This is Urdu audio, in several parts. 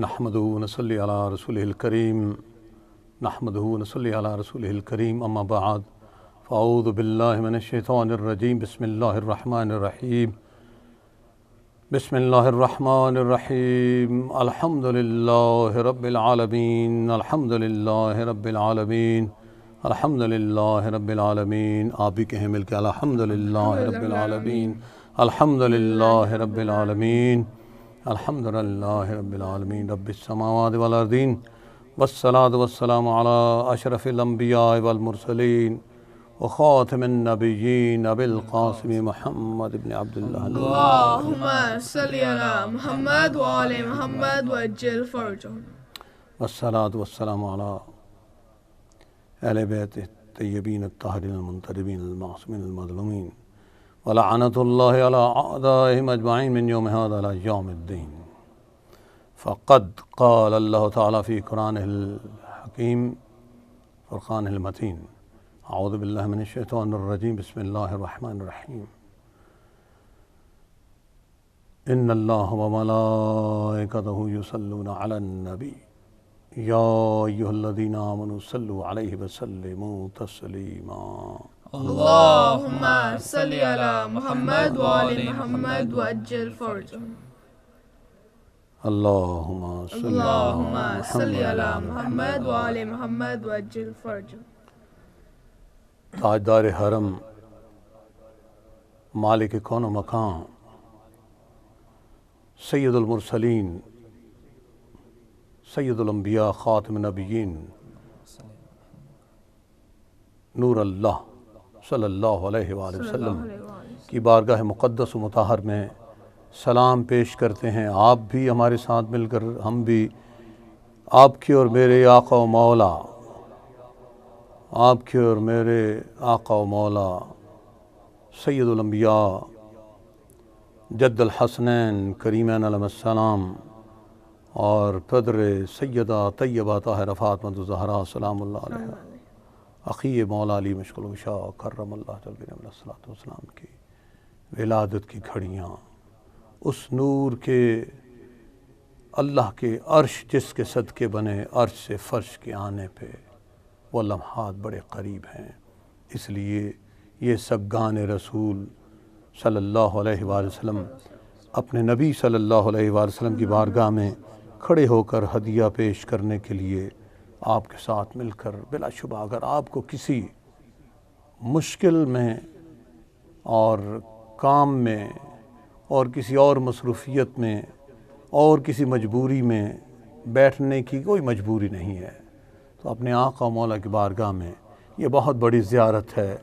نحمدہ و نصلی علی رسولہ الکریم اما بعد فاعوذ باللہ من الشیطان الرجیم بسم اللہ الرحمن الرحیم الحمدللہ رب العالمین الحمدللہ رب العالمین آپ بھی کہیں مل کے الحمدللہ رب العالمین الحمدللہ رب العالمین الحمدللہ رب العالمین رب السماوات والارضین والصلاة والسلام علی اشرف الانبیاء والمرسلین وخاتم النبیین ابی القاسم محمد بن عبداللہ اللہم صلی علی محمد وآل محمد وعجل فرجهم والصلاة والسلام علی اہل بیت الطیبین الطاہرین المنتجبین المعصومین المظلومین ولعنت اللہ علی اعدائهم اجمعین من یوم هذا الى یوم الدین فقد قال اللہ تعالی فی قرآنہ الحکیم فرقانہ المتین اعوذ باللہ من الشیطان الرجیم بسم اللہ الرحمن الرحیم ان اللہ وملائکتہ یصلون علی النبی یا ایہا الذین آمنوا صلوا علیہ وسلموا تسلیما اللہم صلی علی محمد وآل محمد وعجل فرجهم اللہم اللہم صلی علی محمد وآل محمد وعجل فرجهم تاجدار حرم مالک کون و مکان سید المرسلین سید الانبیاء خاتم النبیین نور اللہ صلی اللہ علیہ وآلہ وسلم کی بارگاہ مقدس و مطہر میں سلام پیش کرتے ہیں۔ آپ بھی ہمارے ساتھ مل کر ہم بھی آپ کی اور میرے آقا و مولا آپ کے اور میرے آقا و مولا سید الانبیاء جد الحسنین کریمین علیہ السلام اور پدر سیدہ طیبہ طاہرہ فاطمہ الزہرا سلام اللہ علیہ اخی مولا علی مشکل وشا کرم اللہ علیہ السلام کی ولادت کی گھڑیاں، اس نور کے اللہ کے عرش جس کے صدقے بنے عرش سے فرش کے آنے پہ وہ لمحات بڑے قریب ہیں۔ اس لیے یہ سگان رسول صلی اللہ علیہ وآلہ وسلم اپنے نبی صلی اللہ علیہ وآلہ وسلم کی بارگاہ میں کھڑے ہو کر ہدیہ پیش کرنے کے لیے آپ کے ساتھ مل کر بلا شبہ اگر آپ کو کسی مشکل میں اور کام میں اور کسی اور مصروفیت میں اور کسی مجبوری میں بیٹھنے کی کوئی مجبوری نہیں ہے تو اپنے آقا و مولا کی بارگاہ میں یہ بہت بڑی زیارت ہے،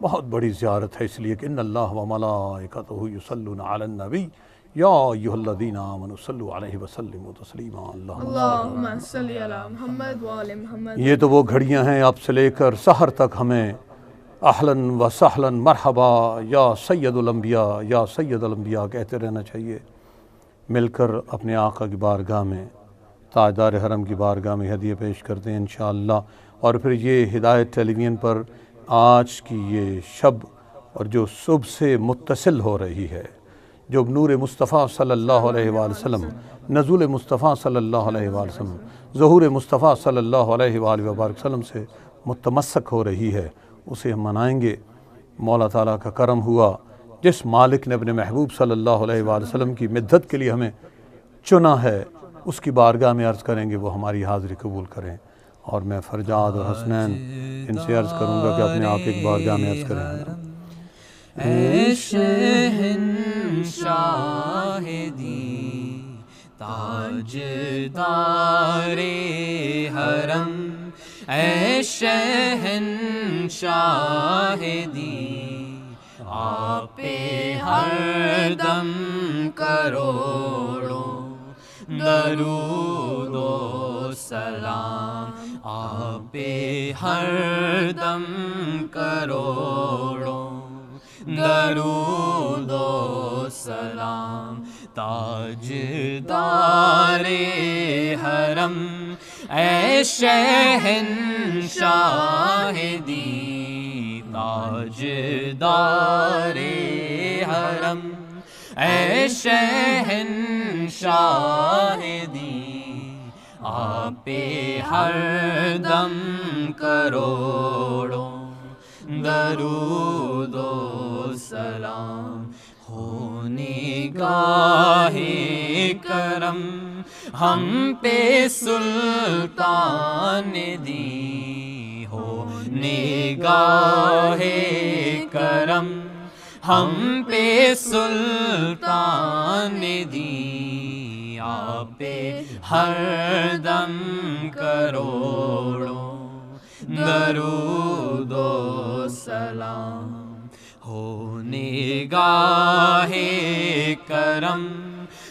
بہت بڑی زیارت ہے، اس لیے کہ ان اللہ و ملائکتہ یصلون علی النبی یا ایہا الذین آمنوا صلوا علیہ وسلموا تسلیما اللہم صلی علی محمد وآل محمد۔ یہ تو وہ گھڑیاں ہیں اب سے لے کر سحر تک ہمیں اہلاً و سہلاً مرحبا یا سید الانبیاء یا سید الانبیاء کہتے رہنا چاہیے۔ مل کر اپنے آقا کی بارگاہ میں تاجدار حرم کی بارگاہ میں ہدیہ پیش کرتے ہیں انشاءاللہ۔ اور پھر یہ ہدایت ٹیلی ویژن پر آج کی یہ شب اور جو صبح سے متصل ہو رہی ہے، جو نور مصطفیٰ صلی اللہ علیہ وآلہ وسلم، نزول مصطفیٰ صلی اللہ علیہ وآلہ وسلم، ظہور مصطفیٰ صلی اللہ علیہ وآلہ وسلم سے متمسک ہو رہی ہے، اسے ہم منائیں گے۔ مولا تعالیٰ کا کرم ہوا، جس مالک نے اپنے محبوب صلی اللہ علیہ وآلہ وسلم کی مدد کے لیے ہمیں چنا ہے، اس کی بارگاہ میں عرض کریں گے وہ ہماری حاضری قبول کریں۔ اور میں فرجاد اور حسنین ان سے عرض کروں گا کہ اپنے آقا کی بارگاہ میں عرض کریں۔ اے شہنشاہ دی تاجدار حرم، اے شہنشاہ دی آپ ہر دم کروڑوں درود و سلام، آپ ہر دم کروڑوں درود و سلام، تاجدار حرم اے شہنشاہ دی تاجدار حرم اے شہنشاہ دی آپ پہ ہر دم کروڑوں درود و سلام ہو نگاہ کرم ہم پہ سلطان دی ہو نگاہ کرم ہم پہ سلطان دی آپ پہ ہر دم کروڑوں درود و سلام ہو نگاہ کرم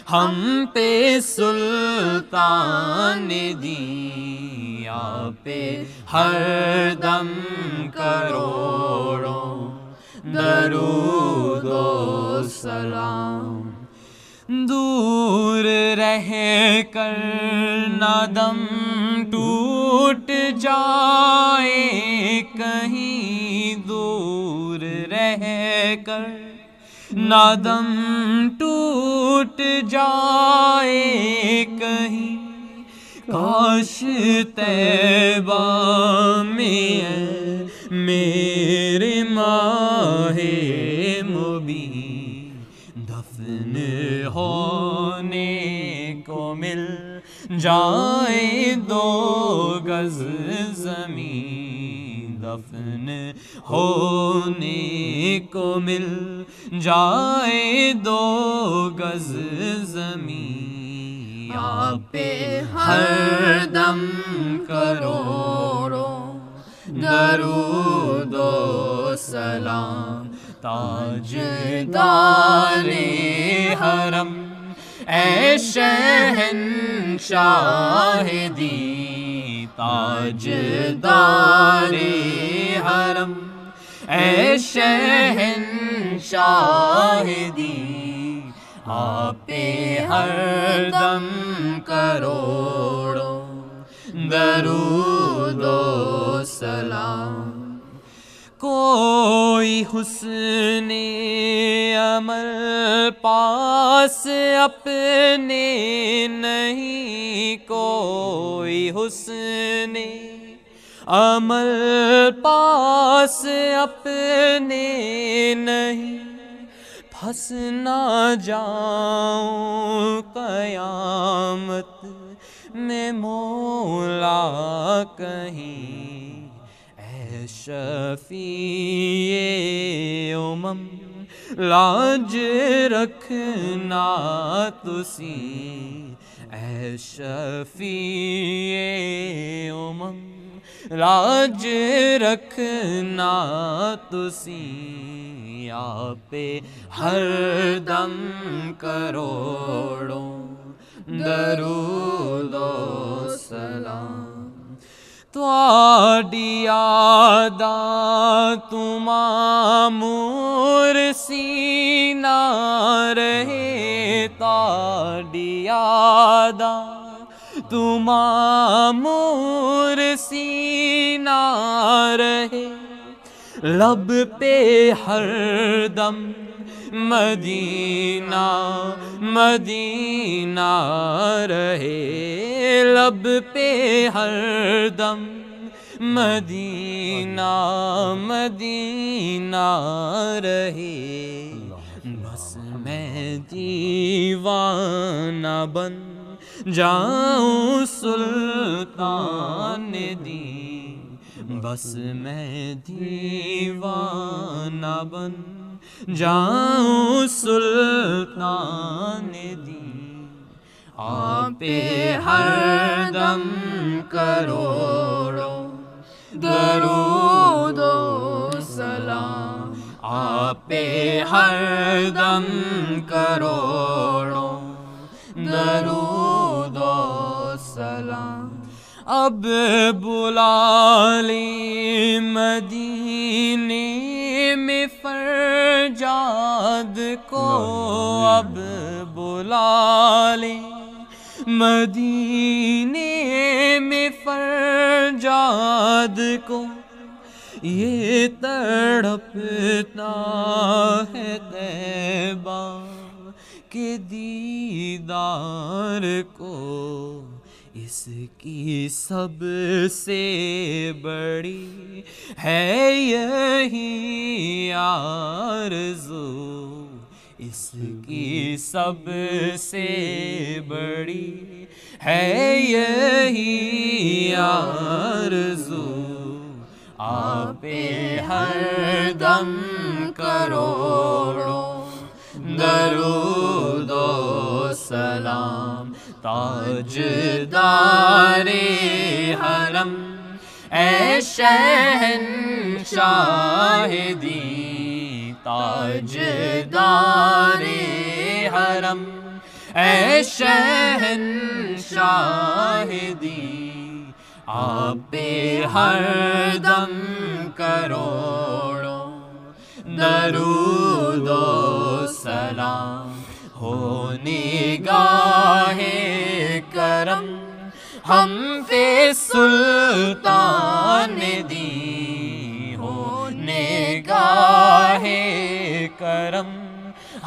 ہم پہ سلطان دی آپ پہ ہر دم کروڑوں درود و سلام دور رہ کر نہ دم ٹوٹ جائے کہیں دور رہ کر نہ دم ٹوٹ جائے کہیں کاش طیبہ میں میرے ماہ مبین دفن ہونے کو مل جائے 2 گز زمین دفن ہونے کو مل جائے 2 گز زمین آپ پہ ہر دم کروڑوں درود و سلام تاجدار حرم اے شہنشاہ دی تاجدار حرم اے شہنشاہ دی آپ پہ ہر دم کروڑوں درود و سلام کوئی حسن عمل پاس اپنے نہیں کوئی حسن عمل پاس اپنے نہیں پھنس نہ جاؤں قیامت میں مولا کہیں اے شفیع امم لاج رکھنا تسی اے شفیع امم لاج رکھنا تسی آپ پہ ہر دم کروڑوں درود و سلام تواڈی یادا تمامور سینہ رہے تواڈی یادا تمامور سینہ رہے لب پہ ہر دم مدینہ مدینہ رہے لب پہ ہر دم مدینہ مدینہ رہے بس میں دیوانہ بن جاؤں سلطان دی بس میں دیوانہ بن جاؤں سلطان دی آپ پہ ہر دم کروڑوں درود و سلام آپ پہ ہر دم کروڑوں درود و سلام اب بلا لی مدینے میں فرجاد کو اب بلا لی مدینے میں فرجاد کو یہ تڑپتا ہے طیبہ کے دیدار کو، اس کی سب سے بڑی ہے یہی آرزو، اس کی سب سے بڑی ہے یہی آرزو، آپ ہر دم کروڑوں درود و سلام، تاجدار حرم اے شہنشاہ دین، تاجدار حرم اے شہنشاہ دین، آپ پہ ہر دم کروڑوں درود و سلام، ہو نگاہ کرم ہم پہ سلطان دین، ہو نگاہ کرم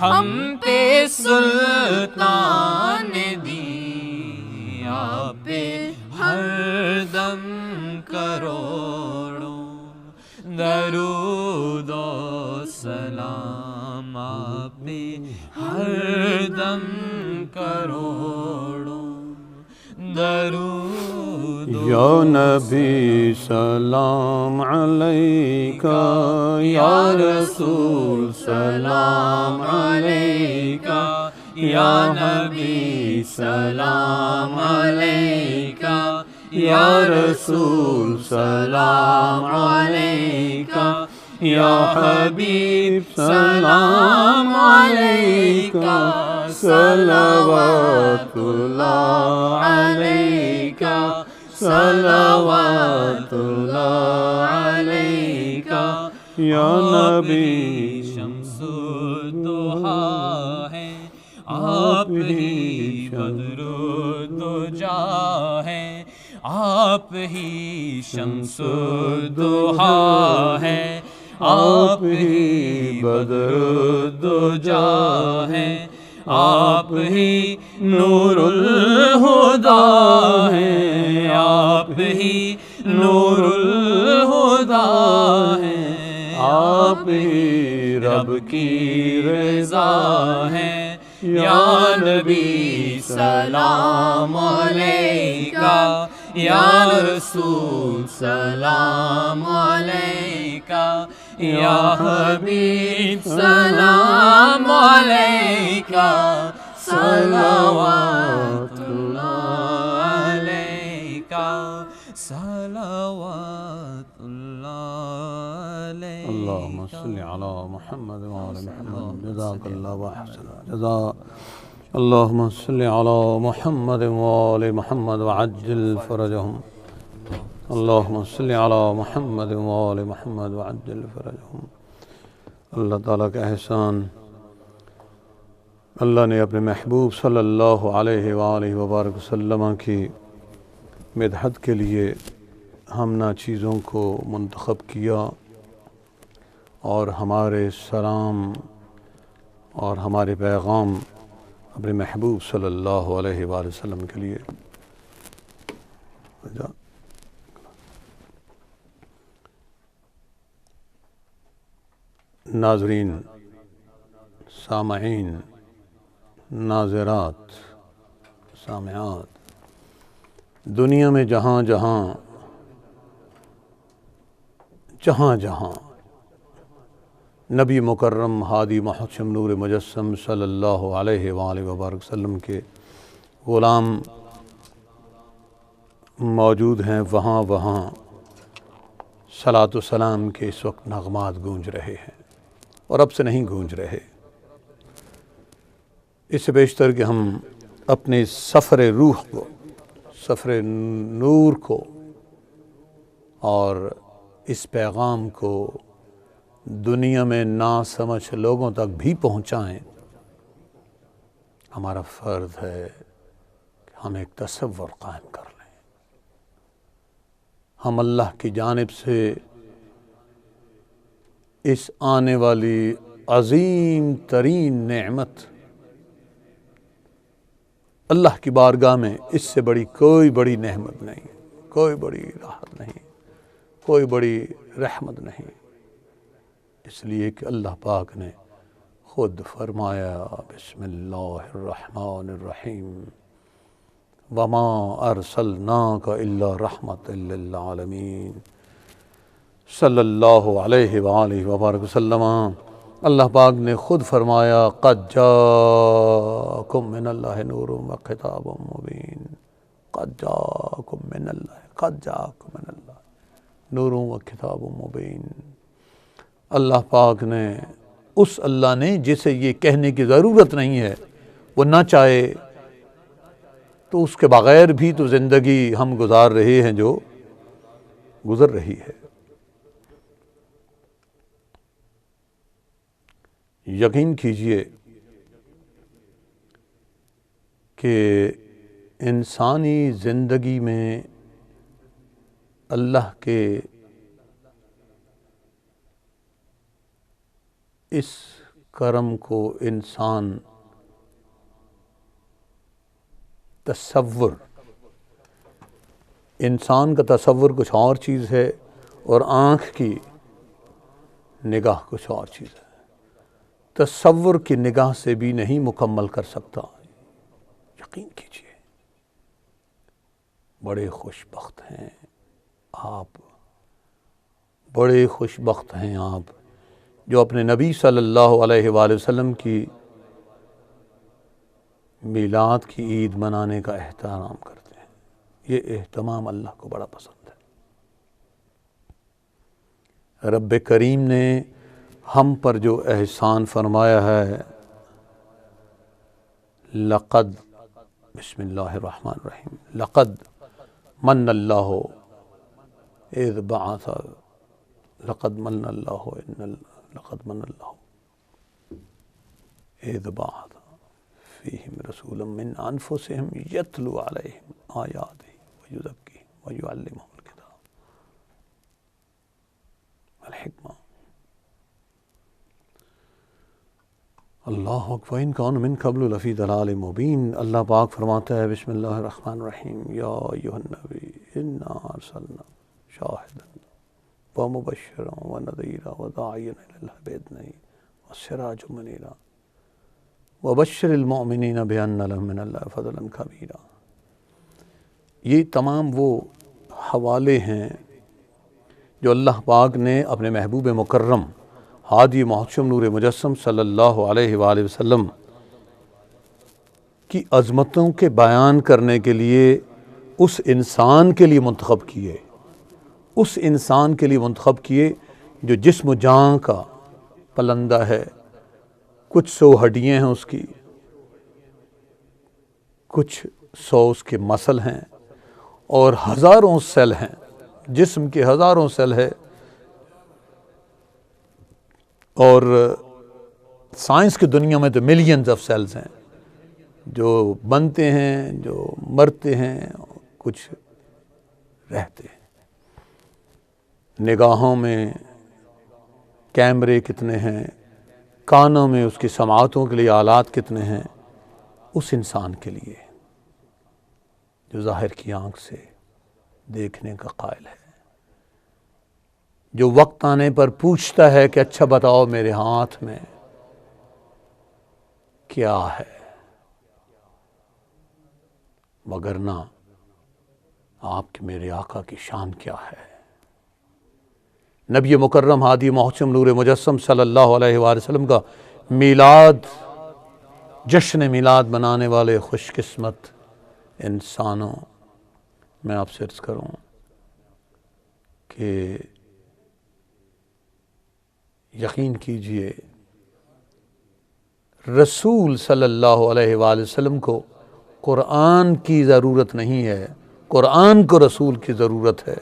ہم پہ سلطان دین، آپ پہ ہر دم کروڑوں درود و سلام، آپ پہ ہر دم کروڑوں درود یا نبی سلام علیکہ، یا رسول سلام علیکہ، یا نبی سلام علیکہ، یا رسول سلام علیکہ، یا حبیب سلام علیکہ، صلوات اللہ علیکہ، صلوات اللہ علیکہ، یا نبی شمس الضحیٰ ہے، آپ ہی بدر الدجیٰ ہے، آپ ہی شمس الضحیٰ ہے، آپ ہی بدر الدجیٰ ہے، آپ ہی نور الہدیٰ ہے، آپ ہی نور الہدیٰ ہے، آپ ہی رب کی رضا ہے، یا نبی سلام علیکہ، یا رسول سلام علیکہ، یا حبیب سلام علیکہ، صلوات اللہ علیکہ، صلوات اللہ علیکہ۔ اللہم صلی علی محمد وآل محمد، جزاک اللہ وحسن جزا۔ اللہم صلی علی محمد وآل محمد وعجل فرجہم، اللہم صلی علی محمد وآل محمد وعجل فرجہم۔ اللہ تعالیٰ کا احسان، اللہ نے اپنے محبوب صلی اللہ علیہ وآلہ وبارک وسلم کی مدحت کے لیے ہم چیزوں کو منتخب کیا، اور ہمارے سلام اور ہمارے پیغام اپنے محبوب صلی اللہ علیہ وآلہ وسلم کے لیے۔ ناظرین، سامعین، ناظرات، سامعات، دنیا میں جہاں جہاں نبی مکرم ہادی محتشم نور مجسم صلی اللہ علیہ وآلہ وبارک وسلم کے غلام موجود ہیں، وہاں صلاۃ و سلام کے اس وقت نغمات گونج رہے ہیں، اور اب سے نہیں گونج رہے۔ اس سے بیشتر کہ ہم اپنے سفر روح کو، سفر نور کو اور اس پیغام کو دنیا میں ناسمجھ لوگوں تک بھی پہنچائیں، ہمارا فرض ہے کہ ہم ایک تصور قائم کر لیں۔ ہم اللہ کی جانب سے اس آنے والی عظیم ترین نعمت اللہ کی بارگاہ میں اس سے بڑی کوئی بڑی نعمت نہیں، کوئی بڑی راحت نہیں، کوئی بڑی رحمت نہیں، اس لیے کہ اللہ پاک نے خود فرمایا بسم اللہ الرحمن الرحیم وما ارسلناک الا رحمت للعالمین صلی اللہ علیہ وآلہ وبارک وسلم۔ اللہ پاک نے خود فرمایا قد جاءکم من اللہ نور و کتاب مبین، قد جاءکم من اللہ نور و کتاب مبین۔ اللہ پاک نے، اس اللہ نے جسے یہ کہنے کی ضرورت نہیں ہے، وہ نہ چاہے تو اس کے بغیر بھی تو زندگی ہم گزار رہے ہیں جو گزر رہی ہے۔ یقین کیجئے کہ انسانی زندگی میں اللہ کے اس کرم کو انسان انسان کا تصور کچھ اور چیز ہے اور آنکھ کی نگاہ کچھ اور چیز ہے۔ تصور کی نگاہ سے بھی نہیں مکمل کر سکتا۔ یقین کیجئے بڑے خوش بخت ہیں آپ، بڑے خوش بخت ہیں آپ جو اپنے نبی صلی اللہ علیہ وآلہ وسلم کی میلاد کی عید منانے کا احترام کرتے ہیں۔ یہ اہتمام اللہ کو بڑا پسند ہے۔ رب کریم نے ہم پر جو احسان فرمایا ہے، لقد بسم اللہ الرحمن الرحیم لقد من اللہ اذ بعث لقد من اللہ اذ بعث فیہم رسولا من انفسہم یتلو علیہم آیاتہ ویزکیہم ویعلمہم الکتاب والحکمہ۔ اللہ اکبر ان کان من قبل لفی ضلال مبین۔ اللہ پاک فرماتا ہے بسم اللہ الرحمن الرحیم یا ایھا النبی انا ارسلنا شاہدا ومبشرا ونذیرا وداعیا الی اللہ باذنہ وسراجا منیرا وبشر المؤمنین بان لهم من اللہ فضلا کبیرا۔ یہ تمام وہ حوالے ہیں جو اللہ پاک نے اپنے محبوب مکرم ہادی محتشم نور مجسم صلی اللہ علیہ وآلہ وسلم کی عظمتوں کے بیان کرنے کے لیے اس انسان کے لیے منتخب کیے، اس انسان کے لیے منتخب کیے جو جسم و جان کا پلندہ ہے، کچھ 100 ہڈیاں ہیں اس کی، کچھ 100 اس کے مسل ہیں اور ہزاروں سیل ہیں، جسم کے ہزاروں سیل ہے، اور سائنس کی دنیا میں تو ملینز آف سیلز ہیں جو بنتے ہیں، جو مرتے ہیں، کچھ رہتے ہیں۔ نگاہوں میں کیمرے کتنے ہیں، کانوں میں اس کی سماعتوں کے لیے آلات کتنے ہیں، اس انسان کے لیے جو ظاہر کی آنکھ سے دیکھنے کا قائل ہے، جو وقت آنے پر پوچھتا ہے کہ اچھا بتاؤ میرے ہاتھ میں کیا ہے، مگر نہ آپ کے میرے آقا کی شان کیا ہے۔ نبی مکرم ہادی محتشم نور مجسم صلی اللہ علیہ وآلہ وسلم کا میلاد، جشن میلاد منانے والے خوش قسمت انسانوں، میں آپ سے عرض کروں کہ یقین کیجئے رسول صلی اللہ علیہ وآلہ وسلم کو قرآن کی ضرورت نہیں ہے، قرآن کو رسول کی ضرورت ہے۔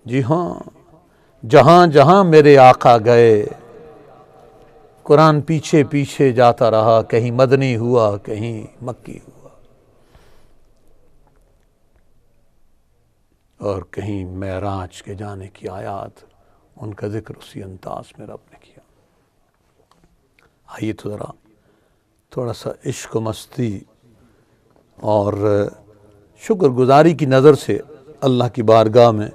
جی ہاں، جہاں جہاں میرے آقا گئے قرآن پیچھے پیچھے جاتا رہا، کہیں مدنی ہوا، کہیں مکی ہوا، اور کہیں معراج کے جانے کی آیات، ان کا ذکر اسی انداز میں رب نے کیا۔ آئیے تو ذرا تھوڑا سا عشق و مستی اور شکر گزاری کی نظر سے اللہ کی بارگاہ میں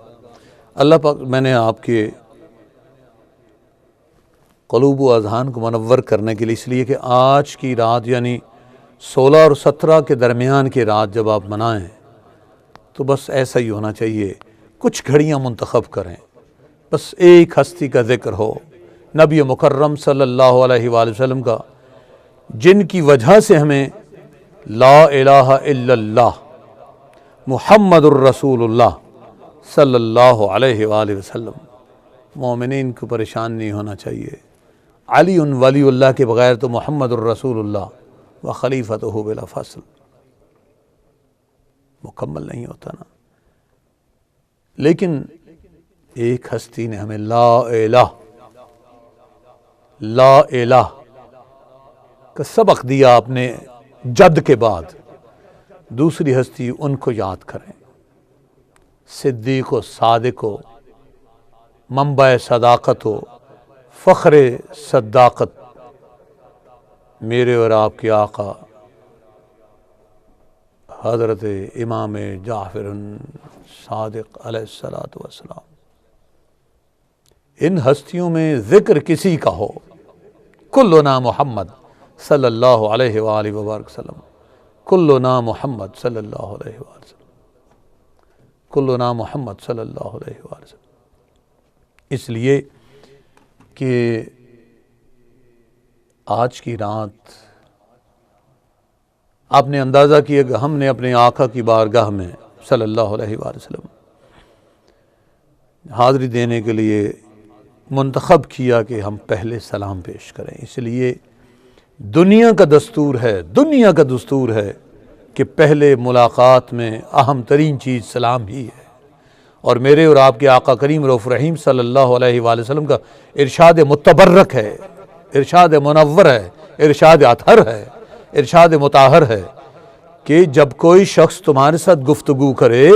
اللہ پاک، میں نے آپ کے قلوب و اذہان کو منور کرنے کے لیے، اس لیے کہ آج کی رات یعنی 16 اور 17 کے درمیان کی رات جب آپ منائیں تو بس ایسا ہی ہونا چاہیے، کچھ گھڑیاں منتخب کریں، بس ایک ہستی کا ذکر ہو، نبی مکرم صلی اللہ علیہ وآلہ وسلم کا، جن کی وجہ سے ہمیں لا الہ الا اللہ محمد الرسول اللہ صلی اللہ علیہ وآلہ وسلم، مومنین کو پریشان نہیں ہونا چاہیے۔ علی ولی اللہ کے بغیر تو محمد الرسول اللہ و خلیفتہ بلا فصل مکمل نہیں ہوتا نا۔ لیکن ایک ہستی نے ہمیں لا الہ کا سبق دیا اپنے جد کے بعد۔ دوسری ہستی ان کو یاد کریں، صدیق و صادق ہو، منبع صداقت ہو، فخر صداقت، میرے اور آپ کے آقا حضرت امام جعفر صادق علیہ السلام۔ ان ہستیوں میں ذکر کسی کا ہو، کلنا محمد صلی اللہ علیہ وآلہ وسلم، کلنا محمد صلی اللہ علیہ وآلہ وسلم، کلنا محمد صلی اللہ علیہ وآلہ وسلم۔ اس لیے کہ آج کی رات آپ نے اندازہ کیا کہ ہم نے اپنے آقا کی بارگاہ میں صلی اللہ علیہ وآلہ وسلم حاضری دینے کے لیے منتخب کیا کہ ہم پہلے سلام پیش کریں۔ اس لیے دنیا کا دستور ہے کہ پہلے ملاقات میں اہم ترین چیز سلام ہی ہے، اور میرے اور آپ کے آقا کریم رؤوف رحیم صلی اللہ علیہ وآلہ وسلم کا ارشاد متبرک ہے، ارشاد منور ہے، ارشاد اطہر ہے، ارشاد مطہر ہے کہ جب کوئی شخص تمہارے ساتھ گفتگو کرے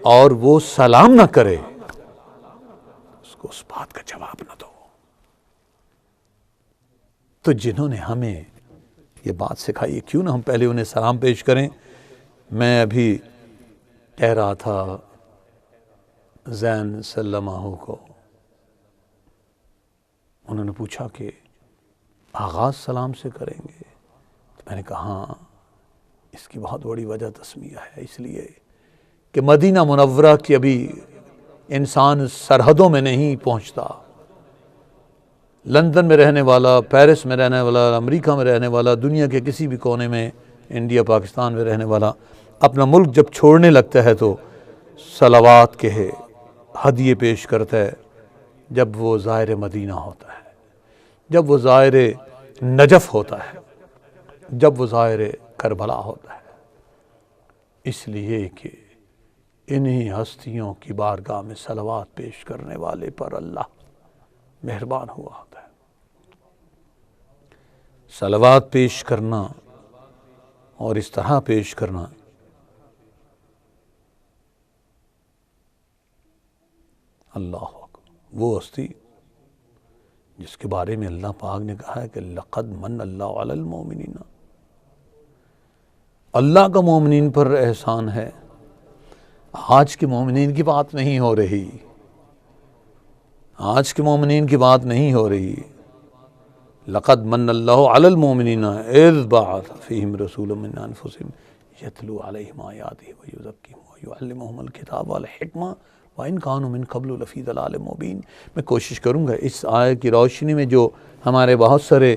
اور وہ سلام نہ کرے، اس کو اس بات کا جواب نہ دو۔ تو جنہوں نے ہمیں یہ بات سکھائی ہے، کیوں نہ ہم پہلے انہیں سلام پیش کریں۔ میں ابھی کہہ رہا تھا زین سلمہ کو، انہوں نے پوچھا کہ آغاز سلام سے کریں گے؟ تو میں نے کہا ہاں، اس کی بہت بڑی وجہ تسمیہ ہے، اس لیے کہ مدینہ منورہ کی ابھی انسان سرحدوں میں نہیں پہنچتا۔ لندن میں رہنے والا، پیرس میں رہنے والا، امریکہ میں رہنے والا، دنیا کے کسی بھی کونے میں، انڈیا پاکستان میں رہنے والا، اپنا ملک جب چھوڑنے لگتا ہے تو صلوات کے ہدیے پیش کرتا ہے جب وہ زائر مدینہ ہوتا ہے، جب وہ زائر نجف ہوتا ہے، جب وہ زائر کربلا ہوتا ہے۔ اس لیے کہ انہی ہستیوں کی بارگاہ میں صلوات پیش کرنے والے پر اللہ مہربان ہوا ہوتا ہے۔ صلوات پیش کرنا اور اس طرح پیش کرنا اللہ اکبر، وہ ہستی جس کے بارے میں اللہ پاک نے کہا ہے کہ لقد من اللہ علی المؤمنین، اللہ کا مومنین پر احسان ہے۔ آج کے مومنین کی بات نہیں ہو رہی، آج کے مومنین کی بات نہیں ہو رہی۔ لقد من اللہ علی المؤمنین اذ بعث فیہم رسولا من انفسہم یتلو علیہم آیاتہ ویزکیہم ویعلمہم الکتاب والحکمہ وَإِن كَانُوا مِن قَبْلُ لَفِي ضَلَالٍ مُبِينٍ۔ میں کوشش کروں گا اس آیت کی روشنی میں جو ہمارے بہت سارے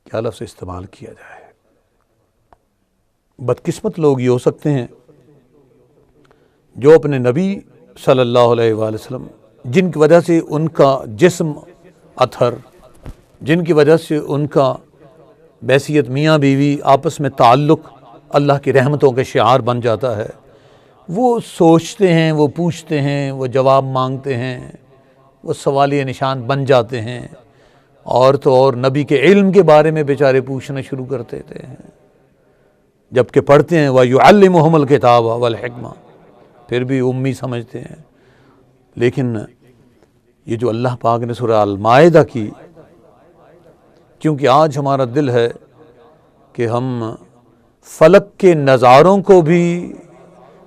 کیا لفظ استعمال کیا جائے، بدقسمت لوگ یہ ہو سکتے ہیں جو اپنے نبی صلی اللہ علیہ وآلہ وسلم، جن کی وجہ سے ان کا جسم اطہر، جن کی وجہ سے ان کا بحیثیت میاں بیوی آپس میں تعلق اللہ کی رحمتوں کے شعار بن جاتا ہے، وہ سوچتے ہیں، وہ پوچھتے ہیں، وہ جواب مانگتے ہیں، وہ سوالیہ نشان بن جاتے ہیں، اور تو اور نبی کے علم کے بارے میں بیچارے پوچھنا شروع کر دیتے ہیں، جبکہ پڑھتے ہیں وَيُعَلِّمُهُمُ الْكِتَابَ وَالْحِکْمَةَ، پھر بھی امی سمجھتے ہیں۔ لیکن یہ جو اللہ پاک نے سورہ المائدہ کی کیونکہ آج ہمارا دل ہے کہ ہم فلک کے نظاروں کو بھی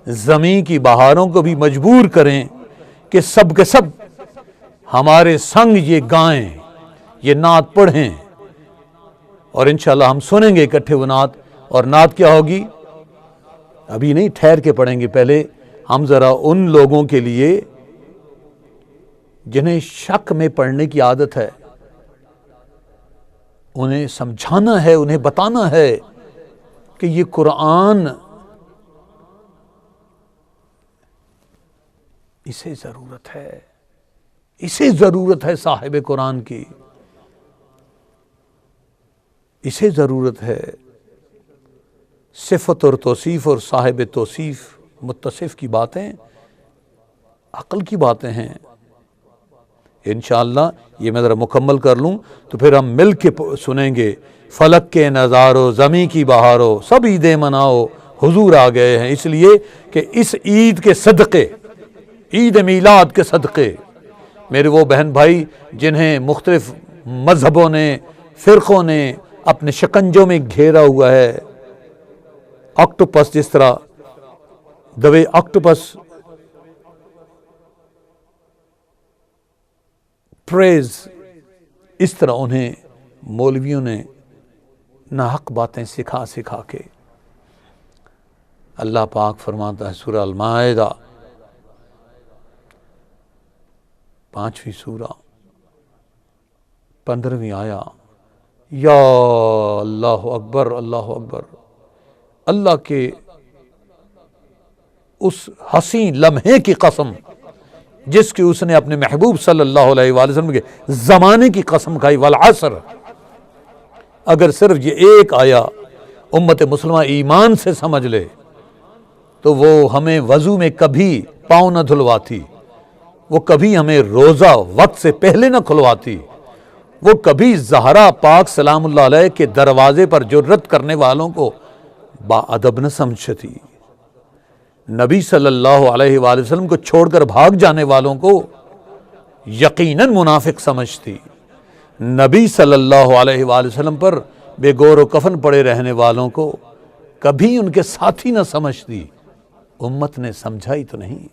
زمین کی بہاروں کو بھی مجبور کریں کہ سب کے سب ہمارے سنگ یہ گائیں، یہ نعت پڑھیں، اور انشاءاللہ ہم سنیں گے اکٹھے وہ نعت۔ اور نعت کیا ہوگی ابھی نہیں، ٹھہر کے پڑھیں گے، پہلے ہم ذرا ان لوگوں کے لیے جنہیں شک میں پڑھنے کی عادت ہے انہیں سمجھانا ہے، انہیں بتانا ہے کہ یہ قرآن اسے ضرورت ہے، اسے ضرورت ہے صاحب قرآن کی، اسے ضرورت ہے۔ صفت اور توصیف اور صاحب توصیف متصف کی باتیں عقل کی باتیں ہیں۔ انشاءاللہ یہ میں ذرا مکمل کر لوں تو پھر ہم مل کے سنیں گے۔ فلک کے نظارو زمیں کی بہارو سب عیدیں مناؤ، حضور آ گئے ہیں، اس لیے کہ اس عید کے صدقے، عید میلاد کے صدقے میرے وہ بہن بھائی جنہیں مختلف مذہبوں نے، فرقوں نے اپنے شکنجوں میں گھیرا ہوا ہے، آکٹوپس، جس طرح the way octopus prays، اس طرح انہیں مولویوں نے ناحق باتیں سکھا سکھا کے۔ اللہ پاک فرماتا ہے سورہ المائدہ 5ویں سورہ 15ویں آیا، یا اللہ اکبر، اللہ اکبر، اللہ کے اس حسین لمحے کی قسم جس کی اس نے اپنے محبوب صلی اللہ علیہ وآلہ وسلم کے زمانے کی قسم کھائی، والعصر۔ اگر صرف یہ ایک آیا امت مسلمہ ایمان سے سمجھ لے تو وہ ہمیں وضو میں کبھی پاؤں نہ دھلواتی، وہ کبھی ہمیں روزہ وقت سے پہلے نہ کھلواتی، وہ کبھی زہرا پاک سلام اللہ علیہ کے دروازے پر جرت کرنے والوں کو با ادب نہ سمجھتی، نبی صلی اللہ علیہ وآلہ وسلم کو چھوڑ کر بھاگ جانے والوں کو یقیناً منافق سمجھتی، نبی صلی اللہ علیہ وآلہ وسلم پر بے گور و کفن پڑے رہنے والوں کو کبھی ان کے ساتھی نہ سمجھتی۔ امت نے سمجھائی تو نہیں،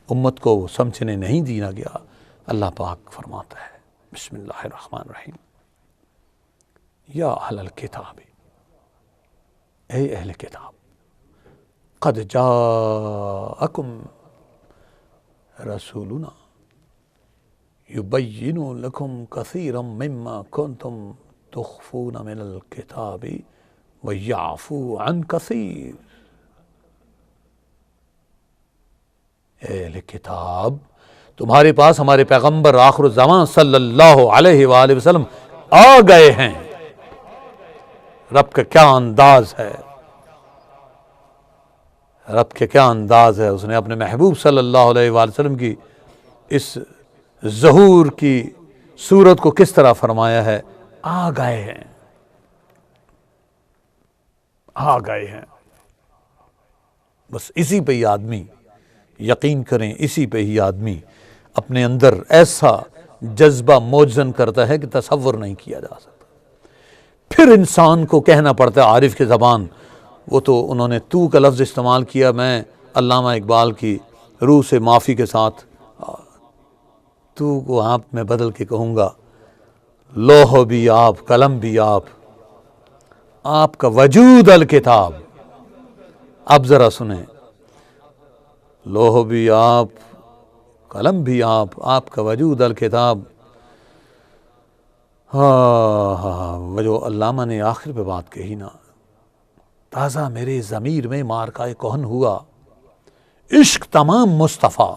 امت کو سمجھنے نہیں دیا گیا۔ اللہ پاک فرماتا ہے بسم اللہ الرحمن الرحیم، یا اہل الکتاب، اے اہل کتاب، قد جاءکم رسولنا یبین لکم کثیرا مما کنتم تخفون من الکتاب ویعفو عن کثیر۔ اے اہل کتاب، تمہارے پاس ہمارے پیغمبر آخر الزمان صلی اللہ علیہ وآلہ وسلم آ گئے ہیں۔ رب کا کیا انداز ہے، رب کے کیا انداز ہے، اس نے اپنے محبوب صلی اللہ علیہ وآلہ وسلم کی اس ظہور کی صورت کو کس طرح فرمایا ہے، آ گئے ہیں، آ گئے ہیں۔ بس اسی پہ ہی آدمی یقین کریں، اسی پہ ہی آدمی اپنے اندر ایسا جذبہ موجزن کرتا ہے کہ تصور نہیں کیا جا سکتا۔ پھر انسان کو کہنا پڑتا ہے عارف کی زبان، وہ تو انہوں نے تو کا لفظ استعمال کیا، میں علامہ اقبال کی روح سے معافی کے ساتھ تو کو آپ میں بدل کے کہوں گا، لوح بھی آپ، قلم بھی آپ کا وجود الکتاب۔ اب ذرا سنیں، لوح بھی آپ، قلم بھی آپ کا وجود الکتاب۔ وہ جو علامہ نے آخر پہ بات کہی نا، تازہ میرے ضمیر میں مارکہ کہن ہوا، عشق تمام مصطفیٰ۔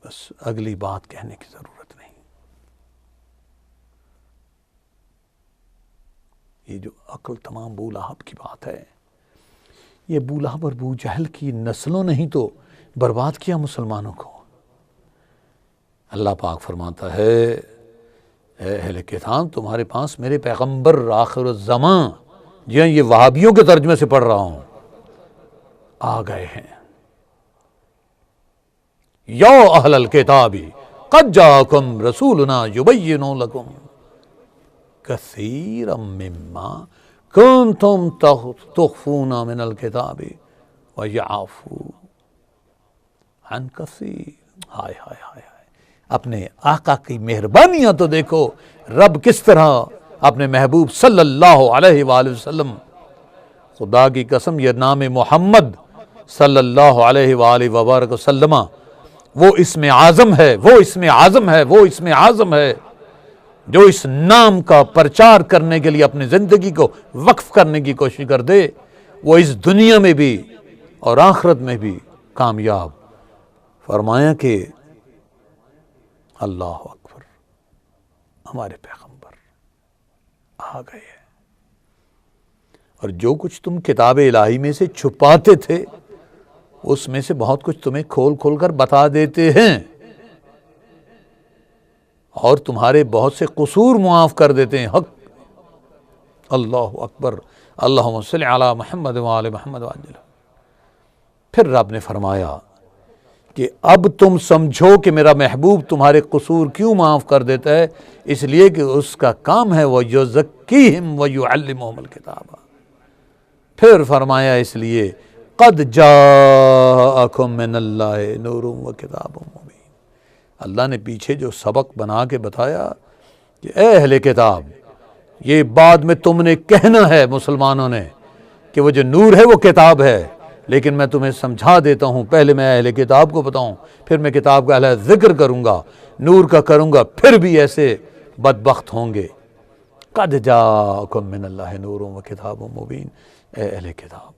بس اگلی بات کہنے کی ضرورت نہیں۔ یہ جو عقل تمام ابو لہب کی بات ہے، یہ ابو لہب اور ابو جہل کی نسلوں نے ہی تو برباد کیا مسلمانوں کو۔ اللہ پاک فرماتا ہے اے اہل کتاب، تمہارے پاس میرے پیغمبر آخر الزمان، جی ہاں، یہ وہابیوں کے ترجمے سے پڑھ رہا ہوں، آ گئے ہیں۔ یا اہل الکتاب قد جاءکم رسولنا یبین لکم کثیرا مما کنتم تخفون من الکتاب ویعفو عن کثیر. ہائے ہائے ہائے ہائے، اپنے آقا کی مہربانیاں تو دیکھو، رب کس طرح اپنے محبوب صلی اللہ علیہ وآلہ وسلم، خدا کی قسم یہ نام محمد صلی اللہ علیہ وآلہ وبارک وسلم وہ اسم اعظم ہے، وہ اسم اعظم ہے، وہ اسم اعظم ہے جو اس نام کا پرچار کرنے کے لیے اپنی زندگی کو وقف کرنے کی کوشش کر دے، وہ اس دنیا میں بھی اور آخرت میں بھی کامیاب. فرمایا کہ اللہ اکبر، ہمارے پیغمبر آ گئے ہیں، اور جو کچھ تم کتاب الہی میں سے چھپاتے تھے اس میں سے بہت کچھ تمہیں کھول کھول کر بتا دیتے ہیں، اور تمہارے بہت سے قصور معاف کر دیتے ہیں. حق اللہ اکبر، اللہم صلی علی محمد وآل محمد وعجل. پھر رب نے فرمایا کہ اب تم سمجھو کہ میرا محبوب تمہارے قصور کیوں معاف کر دیتا ہے، اس لیے کہ اس کا کام ہے وَيُزَكِّيهِمْ وَيُعَلِّمُهُمُ الْكِتَابَ. پھر فرمایا اس لیے قد جاءکم من اللہ نور وکتاب مبین. اللہ نے پیچھے جو سبق بنا کے بتایا کہ اے اہل کتاب، یہ بعد میں تم نے کہنا ہے مسلمانوں نے کہ وہ جو نور ہے وہ کتاب ہے، لیکن میں تمہیں سمجھا دیتا ہوں، پہلے میں اہل کتاب کو بتاؤں، پھر میں کتاب کا اہل ذکر کروں گا، نور کا کروں گا، پھر بھی ایسے بدبخت ہوں گے. قد جاءکم من اللہ نور وکتاب مبین. اے اہل کتاب،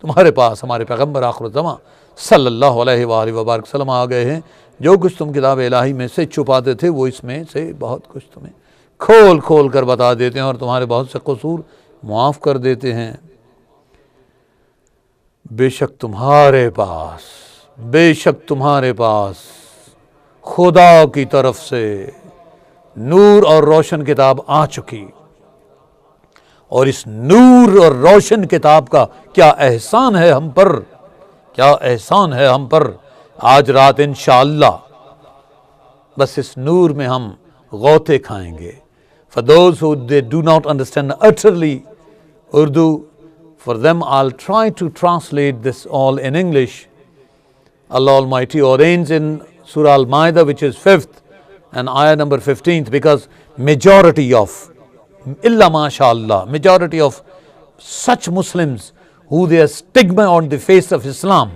تمہارے پاس ہمارے پیغمبر آخر الزمان صلی اللہ علیہ وآلہ وبارک وسلم آ گئے ہیں. جو کچھ تم کتاب الہی میں سے چھپاتے تھے وہ اس میں سے بہت کچھ تمہیں کھول کھول کر بتا دیتے ہیں، اور تمہارے بہت سے قصور معاف کر دیتے ہیں. بے شک تمہارے پاس خدا کی طرف سے نور اور روشن کتاب آ چکی، اور اس نور اور روشن کتاب کا کیا احسان ہے ہم پر، کیا احسان ہے ہم پر. آج رات انشاءاللہ بس اس نور میں ہم غوطے کھائیں گے. For those who they do not understand utterly Urdu, for them I'll try to translate this all in English. Allah Almighty ordains in Surah Al-Ma'idah, which is 5th and ayah number 15th, because majority of, illa mashallah, majority of such Muslims who their stigma on the face of Islam,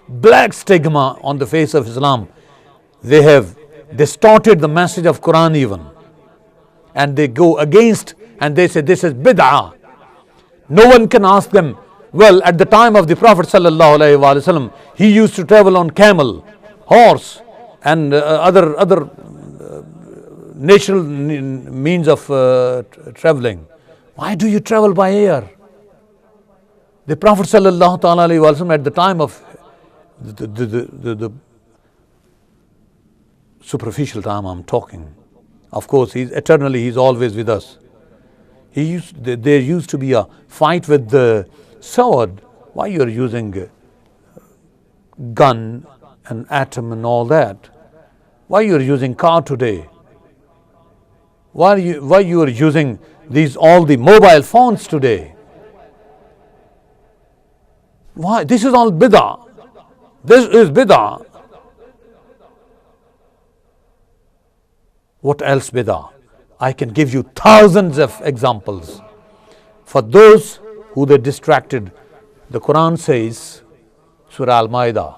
black stigma on the face of Islam, they have distorted the message of Quran even, and they go against and they say this is bid'ah. No one can ask them, well, at the time of the Prophet sallallahu alaihi wasallam, he used to travel on camel, horse, and other natural means of traveling. Why do you travel by air? The Prophet sallallahu alaihi wasallam, at the time of the superficial time I'm talking, of course he's eternally, he's always with us. There used to be a fight with the sword. Why you're using gun and atom and all that? Why you're using car today? Why you are using all the mobile phones today? Why? This is all bid'ah. This is bid'ah. What else bid'ah? I can give you thousands of examples. For those who they distracted, the Quran says, Surah Al-Ma'idah,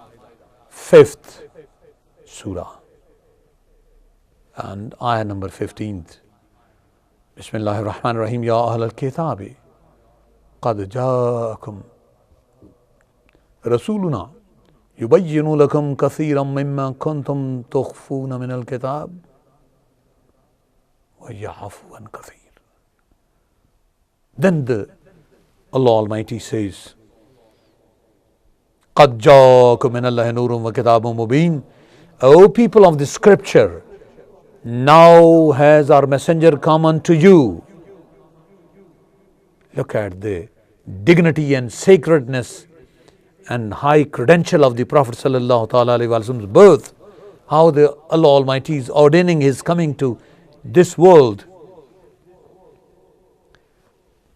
5th Surah, and ayah number 15th. Bismillahir Rahmanir Rahim. Ya Ahl al-Kitabi, qad ja'akum Rasuluna yubayyinu lakum kathiran mimma kuntum tukhfuna min al-kitab wa ya'fu an kathir. Then Allah Almighty says, قَدْ جَاءَكُم مِّنَ اللَّهِ نُورٌ وَكِتَابٌ مُّبِينٌ. O people of the scripture, now has our messenger come unto you. Look at the dignity and sacredness and high credential of the Prophet sallallahu ta'ala alayhi wa sallam's birth, how the Allah Almighty is ordaining his coming to this world.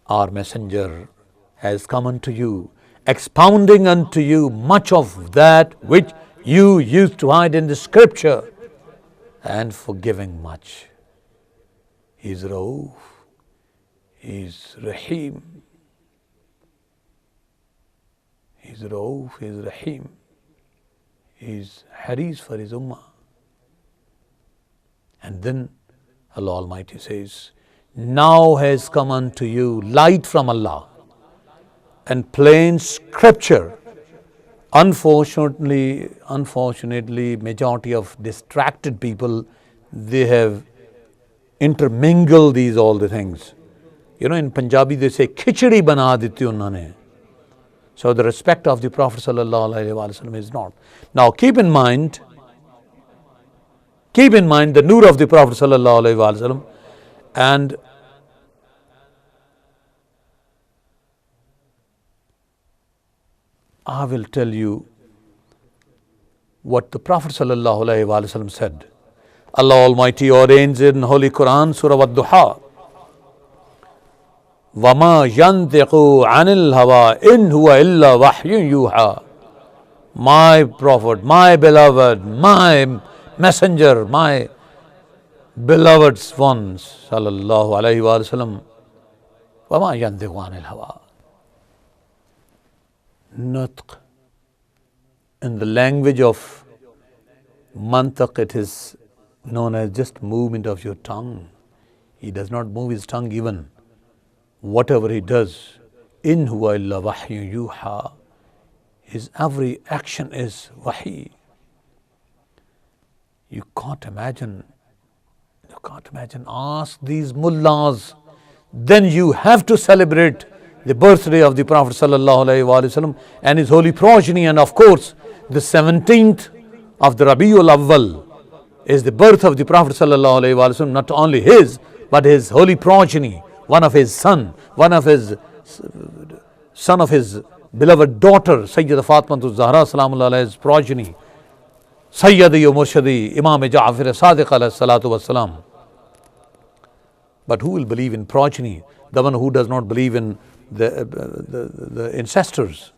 Our messenger has come unto you, expounding unto you much of that which you used to hide in the scripture, and forgiving much. He is Rauf, he is Rahim. He is Rauf, he is Rahim, he is Haris for his ummah. And then Allah Almighty says, now has come unto you light from Allah and plain scripture. Unfortunately, majority of distracted people, they have intermingled these all the things. You know, in Punjabi they say, khichdi bana diti unhone. So the respect of the Prophet sallallahu alaihi wasallam is not. Now keep in mind the nur of the Prophet sallallahu alaihi wasallam, and I will tell you what the Prophet sallallahu alaihi wasallam said. Allah Almighty ordains in Holy Quran, Surah Ad-Duha, وَمَا يَنْتِقُ عَنِ الْهَوَىٰ إِنْ هُوَ إِلَّا وَحْيٌ يُوحَىٰ. My Prophet, my beloved, my messenger, my beloved ones, sallallahu alayhi wa sallam, وَمَا يَنْتِقُ عَنِ الْهَوَىٰ. Nutq, in the language of mantiq, it is known as just movement of your tongue. He does not move his tongue even. Whatever he does, in huwa illa wahyu yuha, his every action is wahi. You can't imagine. Ask these mullahs. Then you have to celebrate the birthday of the Prophet sallallahu alaihi wasallam and his holy progeny, and of course the 17th of the Rabiul Awwal is the birth of the Prophet sallallahu alaihi wasallam. Not only his, but his holy progeny, one of his son of his beloved daughter, Sayyida Fatimatu Zahra salamullah alayhi's progeny, Sayyidi wa Murshidi Imam Ja'far Sadiq alayhi salatu wassalam. But who will believe in progeny? The one who does not believe in the ancestors.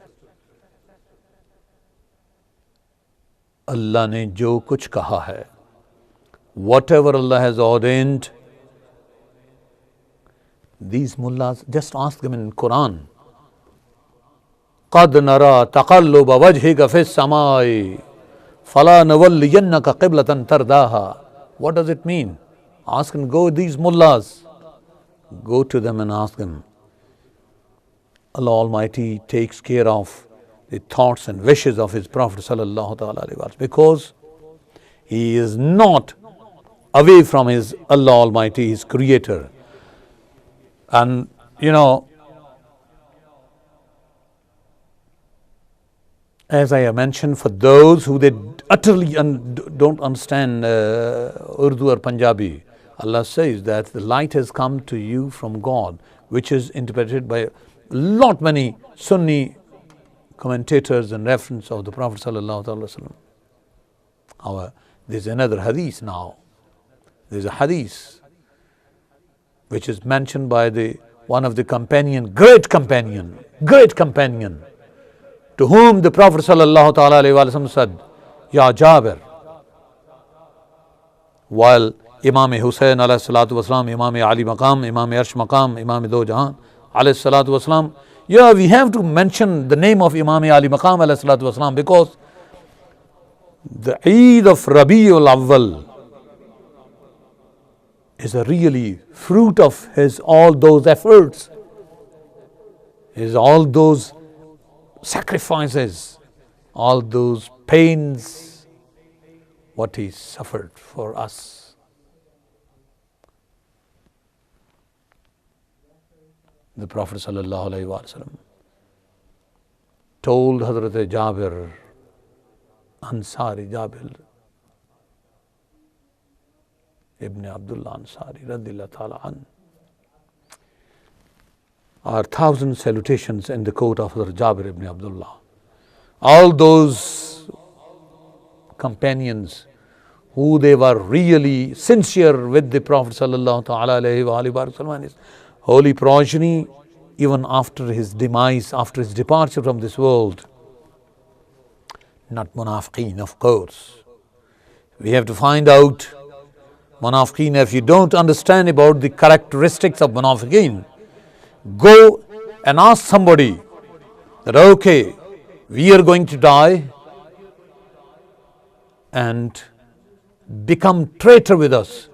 Allah ne jo kuch kaha hai, whatever Allah has ordained, these mullahs, just ask them in Quran. قَدْ نَرَى تَقَلُّبَ وَجْهِكَ فِي السَّمَاءِ فَلَا نَوَلِّيَنَّكَ قِبْلَةً تَرْضَاهَا. What does it mean? Ask and go, these mullahs. Go to them and ask them. Allah Almighty takes care of the thoughts and wishes of His Prophet sallallahu alaihi wasallam, because he is not away from his Allah Almighty, his Creator. And you know, as I have mentioned, for those who they utterly don't understand Urdu or Punjabi, Allah says that the light has come to you from God, which is interpreted by lot many Sunni commentators and reference of the Prophet sallallahu alaihi wasallam. There's another hadith now. There's a hadith which is mentioned by one of the great companion, to whom the Prophet sallallahu alaihi wasallam said, Ya Jabir, while Imam Hussain alayhi salatu wasalam, Imam Ali maqam, Imam Arsh maqam, Imam Do Jahan alayhi salatu wasalam. Yeah, we have to mention the name of Imam Ali maqam alayhi salatu wasalam, because the Eid of Rabiul Awwal is a really fruit of his all those efforts, his all those sacrifices, all those pains, what he suffered for us. The Prophet sallallahu alaihi wasallam told Hazrat Jabir, Ansari Jabir Ibn Abdullah Ansari radiyallahu ta'ala an, our 1,000 salutations in the court of Hazrat Jabir ibn Abdullah. all those companions who they were really sincere with the Prophet sallallahu ta'ala alayhi wa alihi wa sallam and his holy progeny, even after his demise, after his departure from this world. Not munafiqeen, of course. We have to find out munafiqeen. If you don't understand about the characteristics of munafiqeen, go and ask somebody that, okay, we are going to die and become traitor with us,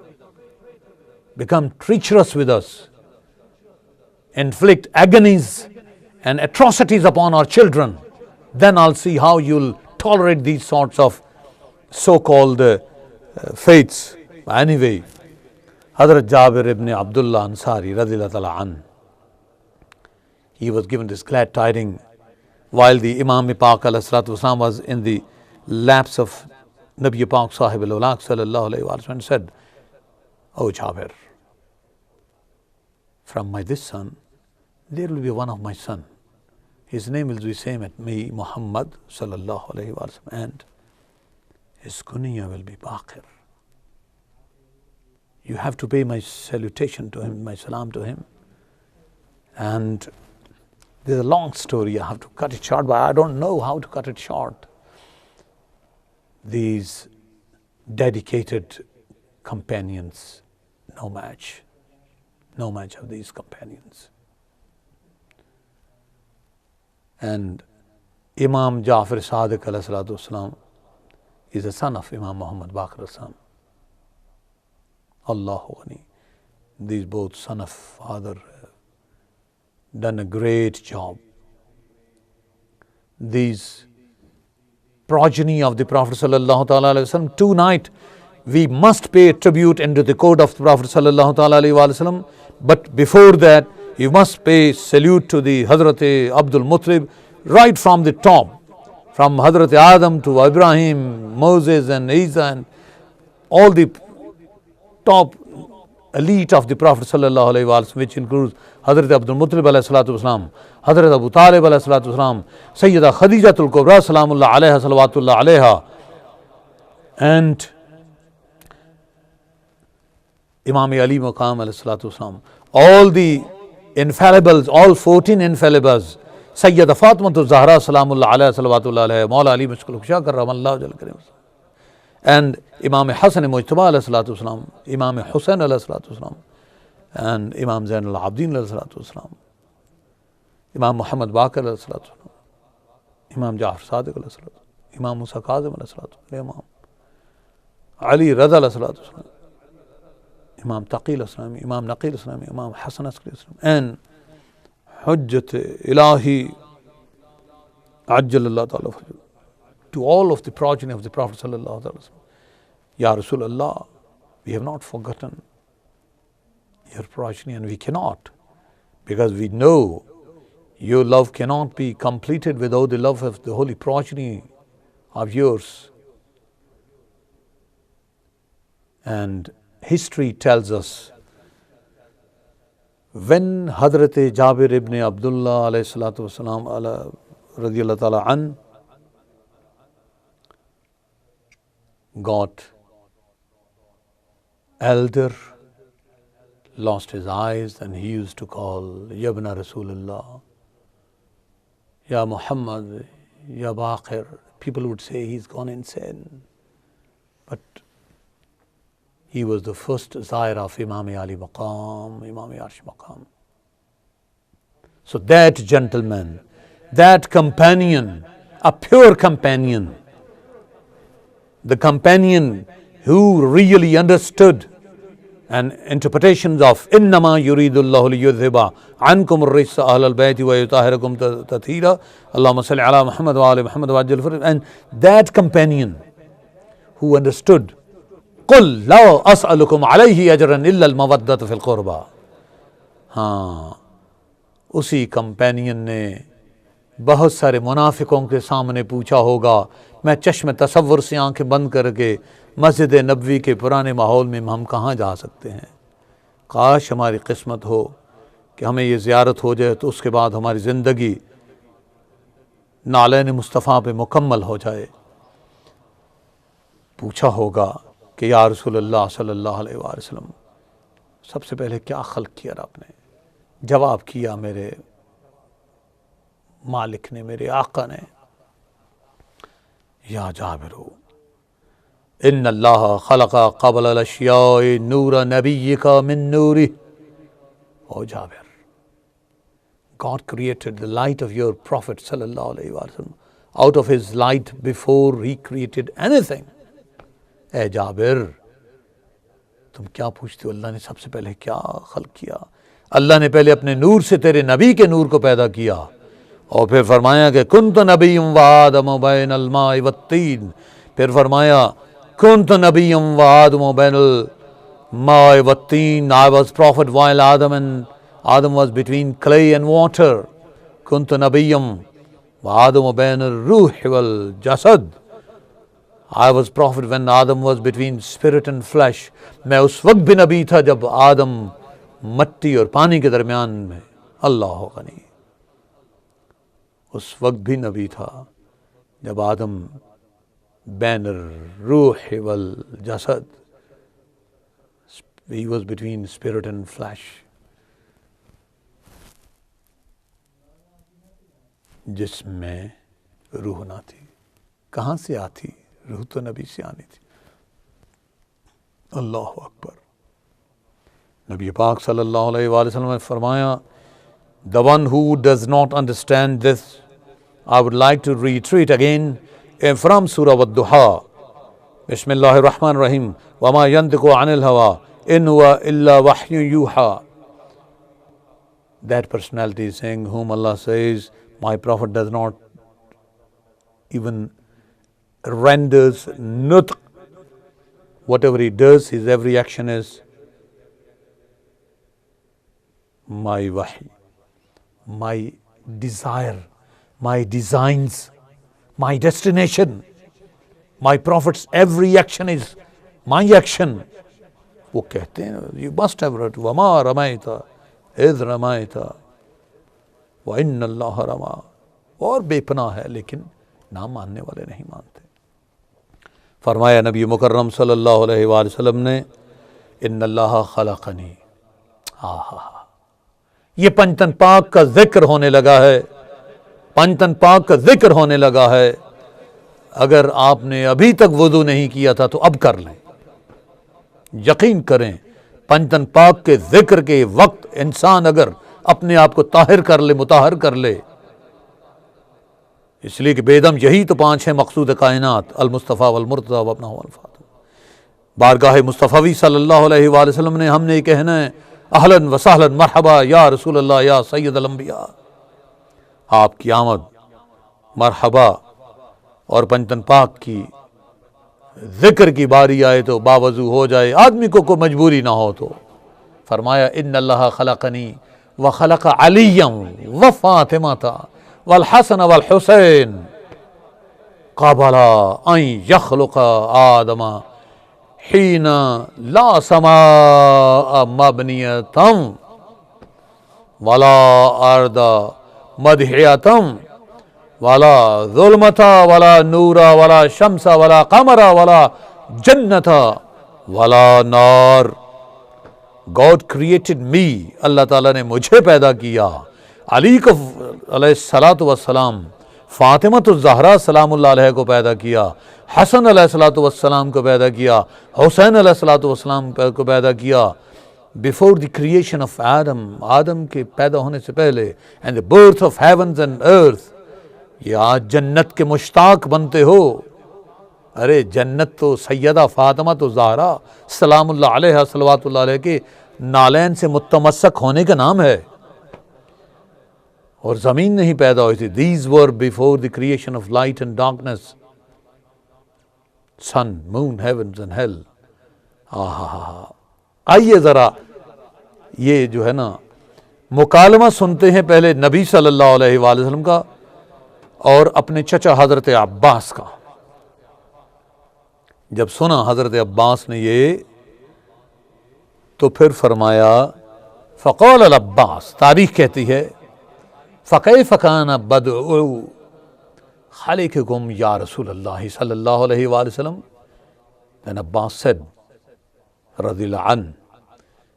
become treacherous with us, inflict agonies and atrocities upon our children, then I'll see how you'll tolerate these sorts of so-called faiths. Anyway, Hazrat Jabir ibn Abdullah Ansari radhiyallahu ta'ala an, he was given this glad tidings while the Imam Pak alayhi salatu wasalam was in the laps of Nabi Pak Sahib al-Ulaq sallallahu alayhi wa sallam, and said, "Oh Jabir, from my this son, there will be one of my son. His name will be same at me, Muhammad sallallahu alayhi wa sallam, and his kunya will be Baqir. You have to pay my salutation to him, my salam to him." And there's a long story, I have to cut it short, but I don't know how to cut it short. These dedicated companions, no match of these companions. And Imam Jafar Sadiq alayhi salatu wasalam is the son of Imam Muhammad Baqir Assam. Allahu Ghani. These both son of father done a great job. These progeny of the Prophet sallallahu ta'ala alayhi wa sallam, tonight we must pay tribute into the code of the Prophet sallallahu ta'ala alayhi wa sallam, but before that you must pay salute to the Hazrat Abdul Muttalib, right from the top, from Hazrat Adam to Ibrahim, Moses and Isa and all the top elite of the Prophet sallallahu alayhi wa sallam, which includes Hazrat Abdul Muttalib alayhi salatu wasalam, Hazrat Abu Talib alayhi salatu wasalam, Sayyida Khadijatul Kubra salamullah alayha salawatullah alayha, and Imam Ali Maqam alayhi salatu wasalam, all the infallibles, all 14 infallibles, Sayyida Fatmatul Zahra salamullah alayha salawatullah alayha, Mawla Ali Mashkul Khusha karramallahu jal karim, and Imam Hasan Mujtaba alayhi salatu wasalam, Imam Hussain alayhi salatu wasalam, and Imam Zain al-Abdin alayhi salatu wasalam, Imam Muhammad Baqir alayhi salatu wasalam, Imam Jafar Sadiq alayhi salatu wasalam, Imam Musa Kazim alayhi salatu wasalam, Imam Ali Raza alayhi salatu wasalam, Imam Taqi alayhi salam, Imam Naqi alayhi salam, Imam Hasan alayhi salam, and Hujjat Ilahi Ajjalallah ta'ala, to all of the progeny of the Prophet sallallahu alaihi wasallam. Ya Rasulullah, we have not forgotten your progeny, and we cannot, because we know your love cannot be completed without the love of the holy progeny of yours. And history tells us, when Hazrat Jabir ibn Abdullah alayhi salatu wasalam radiyallahu ta'ala an got elder, lost his eyes, and he used to call Yabna Rasulullah, Ya Muhammad, Ya Baqir. People would say he's gone insane. But he was the first Zair of Imam Ali Maqam, Imam Arsh Maqam. So that gentleman, that companion, a pure companion, the companion who really understood and interpretations of Innama yuridullahu liyudhiba ankum ar-rijsa ahlal bayti wa yutahhirakum tathira, Allahumma salli ala Muhammad wa ali Muhammad wa ajil farij. And that companion who understood, قل لا أسألكم عليه أجرا إلا المودة في القربى. ہاں، اسی کمپینین نے بہت سارے منافقوں کے سامنے پوچھا ہوگا، میں چشم تصور سے آنکھیں بند کر کے مسجد نبوی کے پرانے ماحول میں ہم کہاں جا سکتے ہیں؟ کاش ہماری قسمت ہو کہ ہمیں یہ زیارت ہو جائے تو اس کے بعد ہماری زندگی نالین مصطفیٰ پہ مکمل ہو جائے، پوچھا ہوگا کہ یا رسول اللہ صلی اللہ علیہ وآلہ وسلم سب سے پہلے کیا خلق کیا آپ نے؟ جواب کیا میرے مالک نے، میرے آقا نے، یا جابر ان اللہ خلق قبل الاشیاء نور نبیک من نورہ. او جابر، God created the light of your Prophet sallallahu alayhi wa sallam out of his light before he created anything. اے جابر، تم کیا پوچھتے ہو اللہ نے سب سے پہلے کیا خلق کیا؟ اللہ نے پہلے اپنے نور سے تیرے نبی کے نور کو پیدا کیا، اور پھر فرمایا کہ کنت نبی و آدم بین الماء والطین. پھر فرمایا کنت نبی و آدم بین الماء والطین. I was prophet while Adam was between clay and water. كنت نبيا وآدم بين الروح والجسد. I was prophet when Adam was between spirit and flesh. میں اس وقت بھی نبی تھا جب آدم مٹی اور پانی کے درمیان میں. اللہ غنی. اس وقت بھی نبی تھا جب آدم بین الروح والجسد. He was between spirit and flesh. جس میں روح نہ تھی. کہاں سے آتی؟ روح تو نبی سے آنی تھی. اللہ اکبر. نبی پاک صلی اللہ علیہ وآلہ وسلم نے فرمایا the one who does not understand this, I would like to reiterate again from Surah Wad-Duha. بسم اللہ الرحمن الرحیم. وما ينطق عن الهوى إن هو إلا وحي يوحى. That personality is saying whom Allah says my prophet does not even renders nutq. Whatever he does, his every action is my wahy, my desire, my designs, my destination. My prophet's every action is my action. وہ کہتے ہیں you must have read وما رمیت اذ رمیت وَإِنَّ اللَّهَ رَمَا. اور بے پناہ ہے لیکن نہ ماننے والے نہیں مانتے. فرمایا نبی مکرم صلی اللہ علیہ وآلہ وسلم نے ان اللہ خلقنی. یہ پنجتن پاک کا ذکر ہونے لگا ہے. پنجتن پاک کا ذکر ہونے لگا ہے. اگر آپ نے ابھی تک وضو نہیں کیا تھا تو اب کر لیں. یقین کریں پنجتن پاک کے ذکر کے وقت انسان اگر اپنے آپ کو طاہر کر لے، مطہر کر لے، اس لیے کہ بیدم یہی تو 5 ہیں مقصود کائنات المصطفیٰ والمرتضیٰ وابنہ والفاطمہ. بارگاہ مصطفی صلی اللہ علیہ وآلہ وسلم نے ہم نے کہنا ہے اہلاً و سہلاً مرحبا یا رسول اللہ یا سید الانبیاء. آپ کی آمد مرحبا. اور پنجتن پاک کی ذکر کی باری آئے تو باوضو ہو جائے، آدمی کو کوئی مجبوری نہ ہو تو. فرمایا ان اللہ خلقنی وخلق علیا وفاطمۃ والحسن والحسین قبل ان یخلق آدم حین لا سماء مبنیۃ ولا ارض مدحیۃ ولا ظلمۃ ولا نور ولا شمس ولا قمر ولا جنت ولا نار. God created me. اللہ تعالیٰ نے مجھے پیدا کیا. علی کو علیہ السلام، فاطمۃ الزہرا سلام اللہ علیہ کو پیدا کیا، حسن علیہ السلام کو پیدا کیا، حسین علیہ السلام کو پیدا کیا. Before the creation of Adam، آدم کے پیدا ہونے سے پہلے، and the birth of heavens and earth. یہ آج جنت کے مشتاق بنتے ہو. ارے جنت تو سیدہ فاطمہ تو زہرا سلام اللہ علیہ صلوات اللہ علیہ کے نالین سے متمسک ہونے کا نام ہے. اور زمین نہیں پیدا ہوئی تھی. These were before the creation of light and darkness. Sun, moon, heavens and hell. آئیے ذرا یہ جو ہے نا مکالمہ سنتے ہیں پہلے نبی صلی اللہ علیہ وآلہ وسلم کا اور اپنے چچا حضرت عباس کا. جب سنا حضرت عباس نے یہ تو پھر فرمایا فقال العباس، تاریخ کہتی ہے فَكَيْفَ كَانَ بَدْءُ خالقکم یا رسول اللہ صلی اللہ علیہ وآلہ وسلم. Then Abbas said, radiyallahu anhu,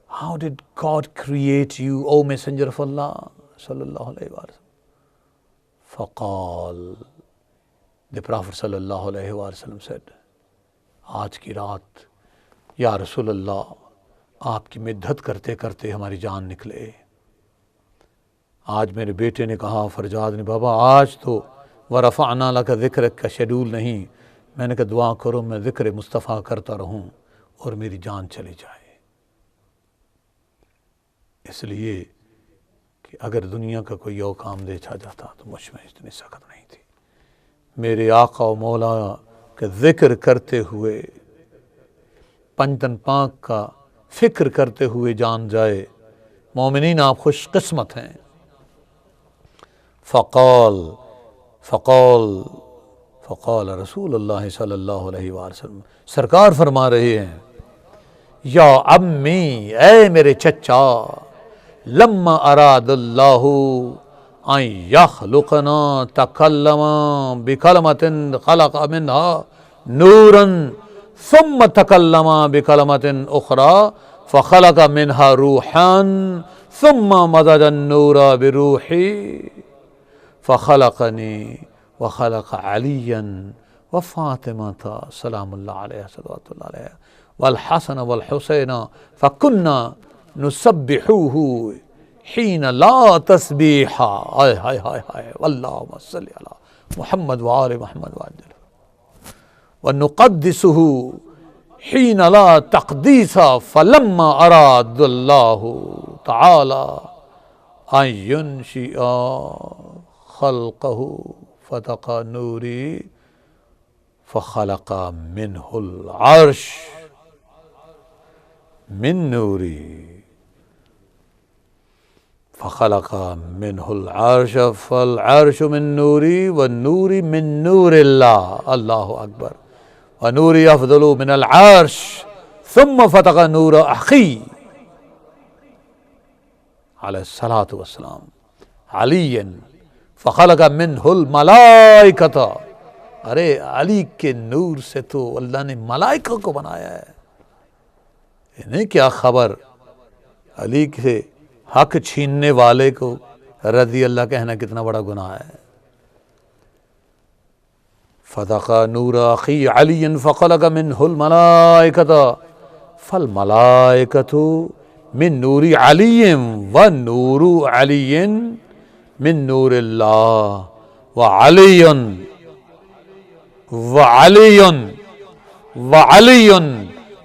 how did God create you, O Messenger of Allah sallallahu alayhi wa sallam? فقال, the Prophet sallallahu alayhi wa sallam said, آج کی رات یا رسول اللہ آپ کی مدحت کرتے کرتے ہماری جان نکلے. آج میرے بیٹے نے کہا، فرجاد نے، بابا آج تو ورفعنا لک ذکرک کا شیڈول نہیں. میں نے کہا دعا کرو میں ذکر مصطفیٰ کرتا رہوں اور میری جان چلی جائے. اس لیے کہ اگر دنیا کا کوئی اور کام دیکھا جاتا تو مجھ میں اتنی سخت نہیں تھی. میرے آقا و مولا کا ذکر کرتے ہوئے، پنجتن پاک کا فکر کرتے ہوئے جان جائے. مومنین آپ خوش قسمت ہیں. فقال رسول اللہ صلی اللہ علیہ وآلہ وسلم، سرکار فرما رہے ہیں، یا امی، اے میرے چچا، لما اراد اللہ ان یخلقنا تکلم بکلمۃ خلق منها نورا ثم تکلم بکلمۃ اخرى فخلق منها روحا ثم مزج النور بروحی فخلقنی وخلق علیا وفاطمۃ سلام اللہ علیہ صلوات اللہ علیہ والحسن والحسین فکنا نسبحوہ حین لا تسبیح آئے ہائے ہائے ہائے اللہم صلی علی محمد وآل محمد وعجل ونقدسہ حین لا تقدیس فلما اراد اللہ تعالی ان ینشئ خلقہ فتق نوری فخلق منہ العرش من نوری فخلق منہ العرش فالعرش من نوری والنور من نور اللہ. اللہ اکبر. ونوری افضل من العرش ثم فتق نور اخی علیہ الصلاۃ والسلام علی فخلق منہ الملائکۃ. ارے علی کے نور سے تو اللہ نے ملائکہ کو بنایا ہے. انہیں کیا خبر علی کے حق چھیننے والے کو رضی اللہ کہنا کتنا بڑا گناہ ہے. فتق نور اخی علی فخلق منہ الملائکۃ فالملائکۃ من نور علی ونور علی من نور اللہ وعلی وعلی وعلی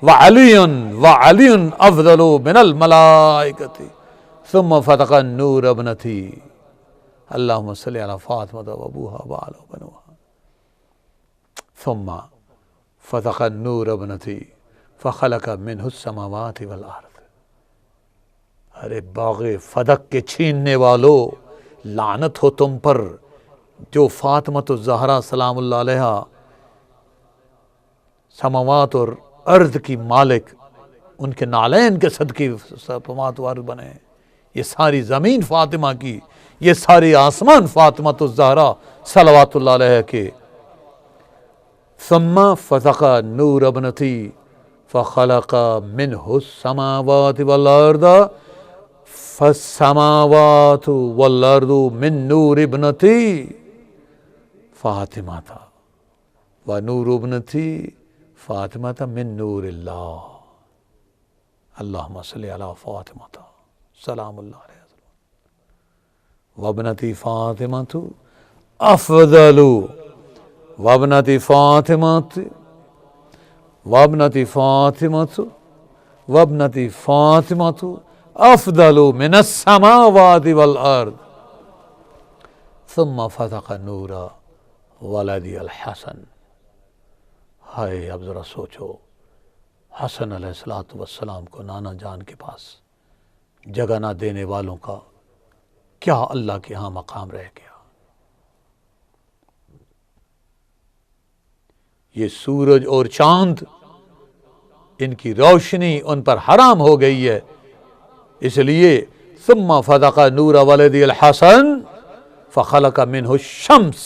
وعلی وعلی افضل من الملائکۃ ثم فتق النور ابنتی اللہم صلی علی فاطمہ وابوہا وعلی بنوہا ثم فتق النور ابنتی فخلق منہ السماوات والارض. ارے باغ فدق کے چھیننے والو، لعنت ہو تم پر جو فاطمۃ الزہرا سلام اللہ علیہا سماوات اور ارض کی مالک، ان کے نالین کے صدقے سماوات و ارض بنے. یہ ساری زمین فاطمہ کی، یہ ساری آسمان فاطمۃ الزہرا صلوات اللہ علیہ کے. ثم فتق نور ابنتی فخلق منہ السماوات والارض فالسماوات والارض من نور ابنتی فاطمہ تھا ونور ابنتی فاطمہ تھا من نور اللہ. اللہم صلی علی فاطمہ تھا سلام اللہ علیہ وابنتی فاطمہ افضل وابنتی فاطمہ وابنتی فاطمہ وابنتی فاطمہ افضل من السماوات والارض. ثم فتق نور ولدی الحسن. ہائے اب ذرا سوچو، حسن علیہ السلام کو نانا جان کے پاس جگہ نہ دینے والوں کا کیا اللہ کے ہاں مقام رہ گیا. یہ سورج اور چاند، ان کی روشنی ان پر حرام ہو گئی ہے. اس لیے ثم فتق نور ولدی الحسن فخلق منہ الشمس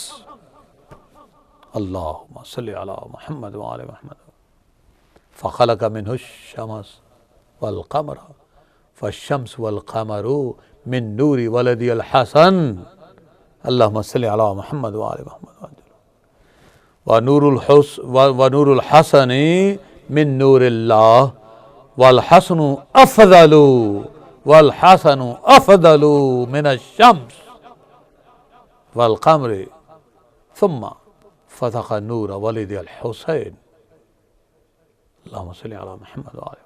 اللہم صلی علی محمد وآل محمد فخلق منہ الشمس والقمر فالشمس والقمر من نور ولد الحسن اللہم صلی علی محمد وآل محمد ونور الحسن من نور اللہ والحسن افضل من الشمس والقمر ثم فتح نور ولد الحسین اللہم صلی علی محمد وآل محمد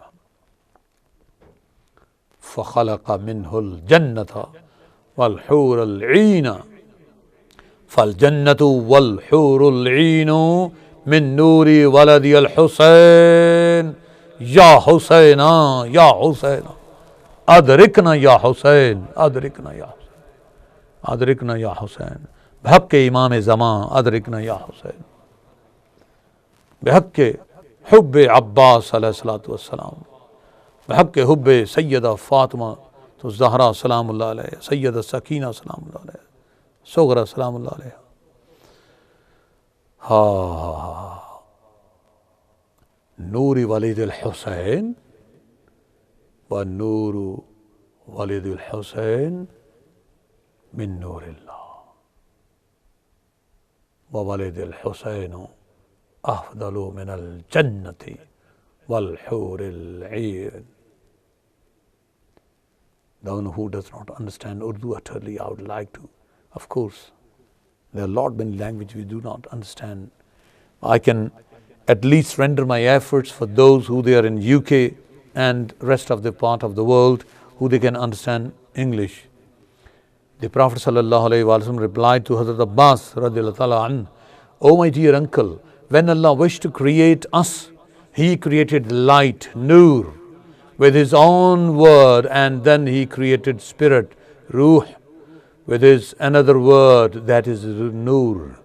فخلق منہ الجنۃ والحور العین فالجنۃ والحور العین من نور ولد الحسین یا حسین یا حسین ادرکنا یا حسین ادرکنا یا حسین ادرکنا یا حسین بحق کے امام زمان ادرکنا یا حسین بحق کے حب عباس علیہ السلام بحق کے حب سیدہ فاطمہ الزہرا سلام اللہ علیہ سیدہ سکینہ سلام اللہ علیہ صغرا سلام اللہ علیہ نور ولد الحسین و نور ولد الحسین من نور اللہ وولد الحسین افضل من الجنت والحور العین. The one who does not understand Urdu utterly, I would like to, of course, there are a lot many languages we do not understand. I can at least render my efforts for those who they are in UK and rest of the part of the world who they can understand English. The Prophet ﷺ replied to Hazrat Abbas radiallahu ta'ala an, "O my dear uncle, when Allah wished to create us, He created light, Nur, with His own word, and then He created spirit, Ruh, with His another word, that is Nur.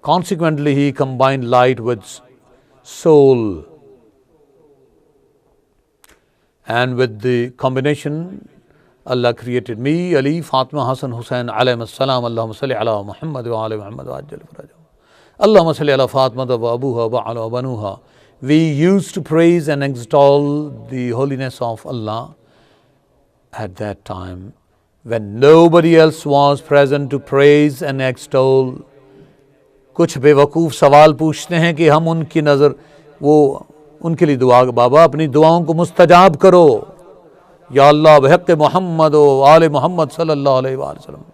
Consequently, He combined light with soul, and with the combination, Allah created me, Ali, Fatima, Hassan, Hussain, alayhim as-salam, Allahumma salli ala Muhammad wa ala Muhammad wa ajjal farajahum. Allahumma salli ala Fatima wa abuha wa ala banuha." We used to praise and extol the holiness of Allah at that time when nobody else was present to praise and extol. کچھ بے وقوف سوال پوچھتے ہیں کہ ہم ان کی نظر وہ ان کے لیے دعا بابا اپنی دعاؤں کو مستجاب کرو یا اللہ بحق محمد و آل محمد صلی اللہ علیہ وآلہ وسلم.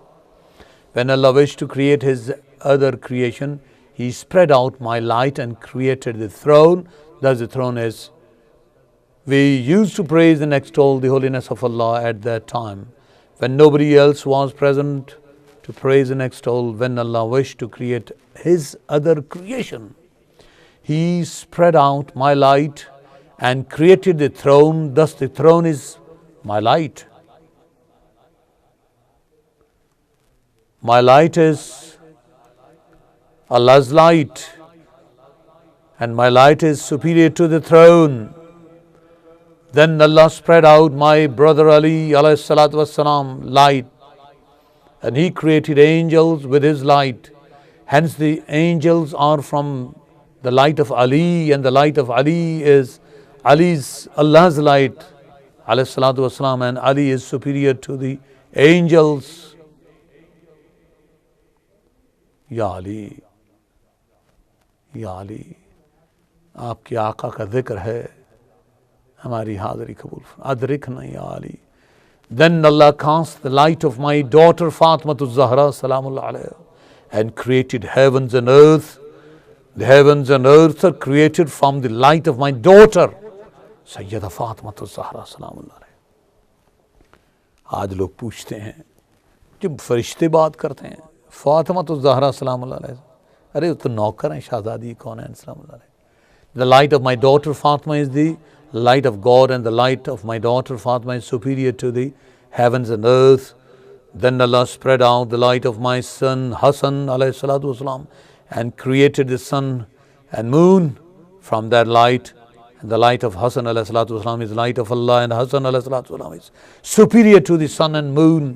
When Allah wished to create His other creation, He spread out my light and created the throne. Thus the throne is. We used to praise and extol the holiness of Allah at that time when nobody else was present to praise and extol. When Allah wished to create His other creation, He spread out my light and created the throne. Thus the throne is my light. My light is Allah's light, and my light is superior to the throne. Then Allah spread out my brother Ali alayhi salatu wassalam light, and He created angels with His light. Hence the angels are from the light of Ali, and the light of Ali is Allah's light alayhi salatu wassalam, and Ali is superior to the angels. Ya Ali, یا علی آپ کے آقا کا ذکر ہے ہماری حاضری قبول ادرکنا یا علی. Then Allah cast the light of my daughter Fatima Zahra salamullah alayha and created heavens and earth. The heavens and earth are created from the light of my daughter Sayyida Fatima Zahra salamullah alayha. آج لوگ پوچھتے ہیں جب فرشتے بات کرتے ہیں فاطمہ زہرا سلام اللہ علیہ ارے وہ تو نوکر ہیں شہزادی کون ہیں سلام اللہ علیہ. The light of my daughter Fatima is the light of God, and the light of my daughter Fatima is superior to the heavens and earth. Then Allah spread out the light of my son Hassan alayhi salatu wasalam and created the sun and moon from that light. And the light of Hassan alayhi salatu wasalam is light of Allah, and Hassan alayhi salatu wasalam is superior to the sun and moon.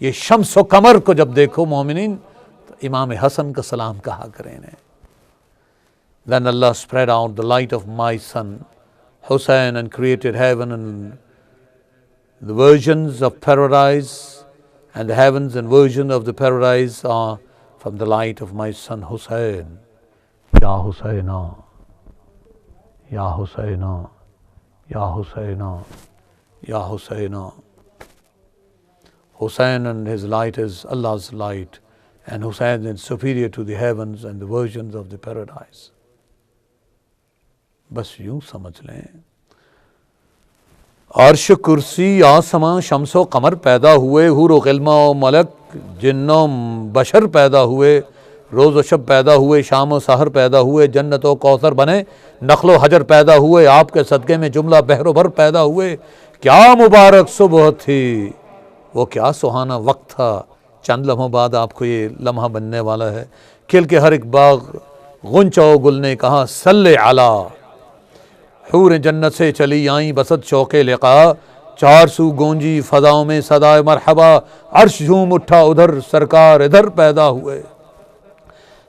یہ شمس و قمر کو جب دیکھو مومنین تو امام حسن کا سلام کہا کریں. Then Allah spread out the light of my son Hussein and created heaven and the versions of paradise, and the heavens and versions of the paradise are from the light of my son Hussein. Ya Husaina, Ya Husaina, Ya Husaina, Ya Husaina. Hussein and his light is Allah's light, and Hussein is superior to the heavens and the versions of the paradise. بس یوں سمجھ لیں عرش کرسی آسماں شمس و قمر پیدا ہوئے، حور و غلمہ و ملک جن و بشر پیدا ہوئے، روز و شب پیدا ہوئے، شام و سحر پیدا ہوئے، جنت و کوثر بنے، نخل و حجر پیدا ہوئے، آپ کے صدقے میں جملہ بحر و بر پیدا ہوئے۔ کیا مبارک صبح تھی، وہ کیا سہانا وقت تھا۔ چند لمحوں بعد آپ کو یہ لمحہ بننے والا ہے۔ کھل کے ہر ایک باغ غنچہ و گل نے کہا صلی علی، حور جنت سے چلی آئیں بسط شوق لقا، چار سو گونجی فضاؤں میں صدائے مرحبا، عرش جھوم اٹھا ادھر سرکار ادھر پیدا ہوئے،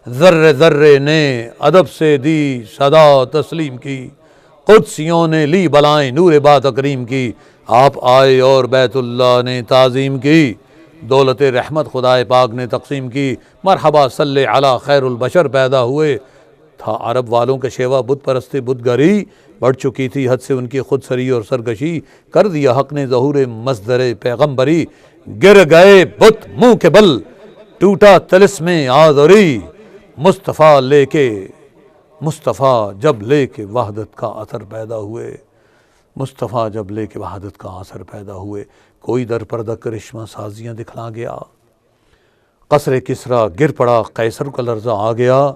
ذرے ذرے نے ادب سے دی صدا تسلیم کی، قدسیوں نے لی بلائیں نور با تکریم کی، آپ آئے اور بیت اللہ نے تعظیم کی، دولت رحمت خدائے پاک نے تقسیم کی، مرحبا صلی علی خیر البشر پیدا ہوئے۔ تھا عرب والوں کے شیوا بت پرستی بت گری، بڑھ چکی تھی حد سے ان کی خود سری اور سرکشی، کر دیا حق نے ظہور مصدر پیغمبری، گر گئے بت منہ کے بل ٹوٹا طلسم آذری، مصطفیٰ جب لے کے وحدت کا اثر پیدا ہوئے، مصطفیٰ جب لے کے وحدت کا اثر پیدا ہوئے، کوئی در پردہ کرشمہ سازیاں دکھلا گیا، قصر کسریٰ گر پڑا قیصر کا لرزہ آ گیا،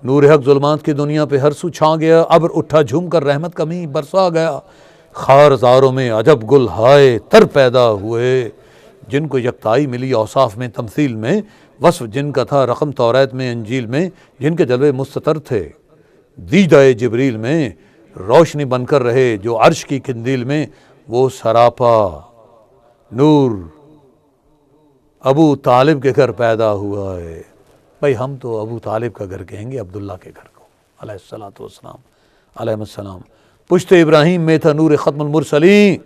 نور حق ظلمات کی دنیا پہ ہر سو چھا گیا، ابر اٹھا جھوم کر رحمت کا مینہ برسا گیا، خارزاروں میں عجب گل ہائے تر پیدا ہوئے، جن کو یکتائی ملی اوصاف میں تمثیل میں، وصف جن کا تھا رقم توریت میں انجیل میں، جن کے جلوے مستتر تھے دیدہ جبریل میں، روشنی بن کر رہے جو عرش کی قندیل میں، وہ سراپا نور ابو طالب کے گھر پیدا ہوا ہے۔ بھائی ہم تو ابو طالب کا گھر کہیں گے عبداللہ کے گھر کو علیہ الصلوۃ والسلام علیہ السلام۔ پشت ابراہیم میں تھا نور ختم المرسلین،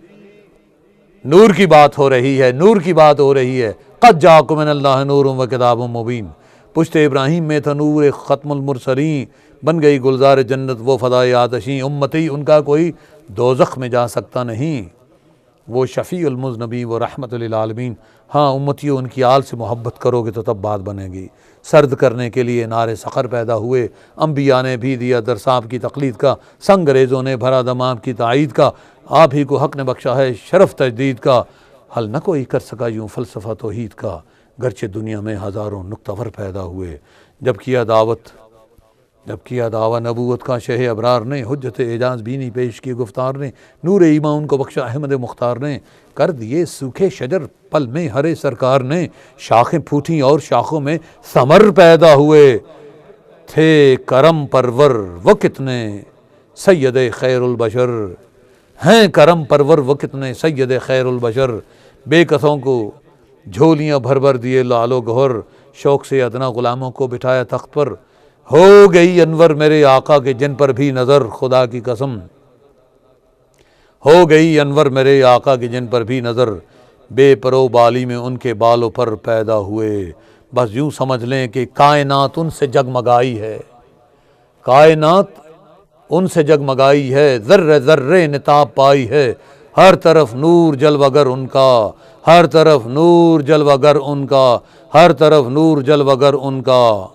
نور کی بات ہو رہی ہے، نور کی بات ہو رہی ہے، قد جاءکم من اللہ نور و کتاب مبین۔ پشت ابراہیم میں تھا نور ختم المرسلین، بن گئی گلزار جنت وہ فضائے آتشیں، امتی ان کا کوئی دوزخ میں جا سکتا نہیں، وہ شفیع المذنبین و رحمت للعالمین۔ ہاں امتیوں ان کی آل سے محبت کرو گے تو تب بات بنے گی۔ سرد کرنے کے لیے نار سقر پیدا ہوئے، انبیاء نے بھی دیا درس آپ کی تقلید کا، سنگریزوں نے بھرا دم آپ کی تائید کا، آپ ہی کو حق نے بخشا ہے شرف تجدید کا، حل نہ کوئی کر سکا یوں فلسفہ توحید کا، گرچہ دنیا میں ہزاروں نکتہ ور پیدا ہوئے، جب کیا دعویٰ نبوت کا شہ ابرار نے، حجت اعجاز بھی نہیں پیش کی گفتار نے، نور ایمان ان کو بخشا احمد مختار نے، کر دیے سوکھے شجر پل میں ہرے سرکار نے، شاخیں پھوٹیں اور شاخوں میں ثمر پیدا ہوئے، تھے کرم پرور وہ کتنے سید خیر البشر، ہیں کرم پرور وہ کتنے سید خیر البشر، بے کسوں کو جھولیاں بھر بھر دیے لال و گہر، شوق سے ادنا غلاموں کو بٹھایا تخت پر، ہو گئی انور میرے آقا کے جن پر بھی نظر، خدا کی قسم ہو گئی انور میرے آقا کے جن پر بھی نظر، بے پرو بالی میں ان کے بالوں پر پیدا ہوئے۔ بس یوں سمجھ لیں کہ کائنات ان سے جگمگائی ہے، کائنات ان سے جگمگائی ہے، ذرے ذرے نتاب پائی ہے، ہر طرف نور جلوگر ان کا، ہر طرف نور جلوگر ان کا، ہر طرف نور جلوگر ان کا،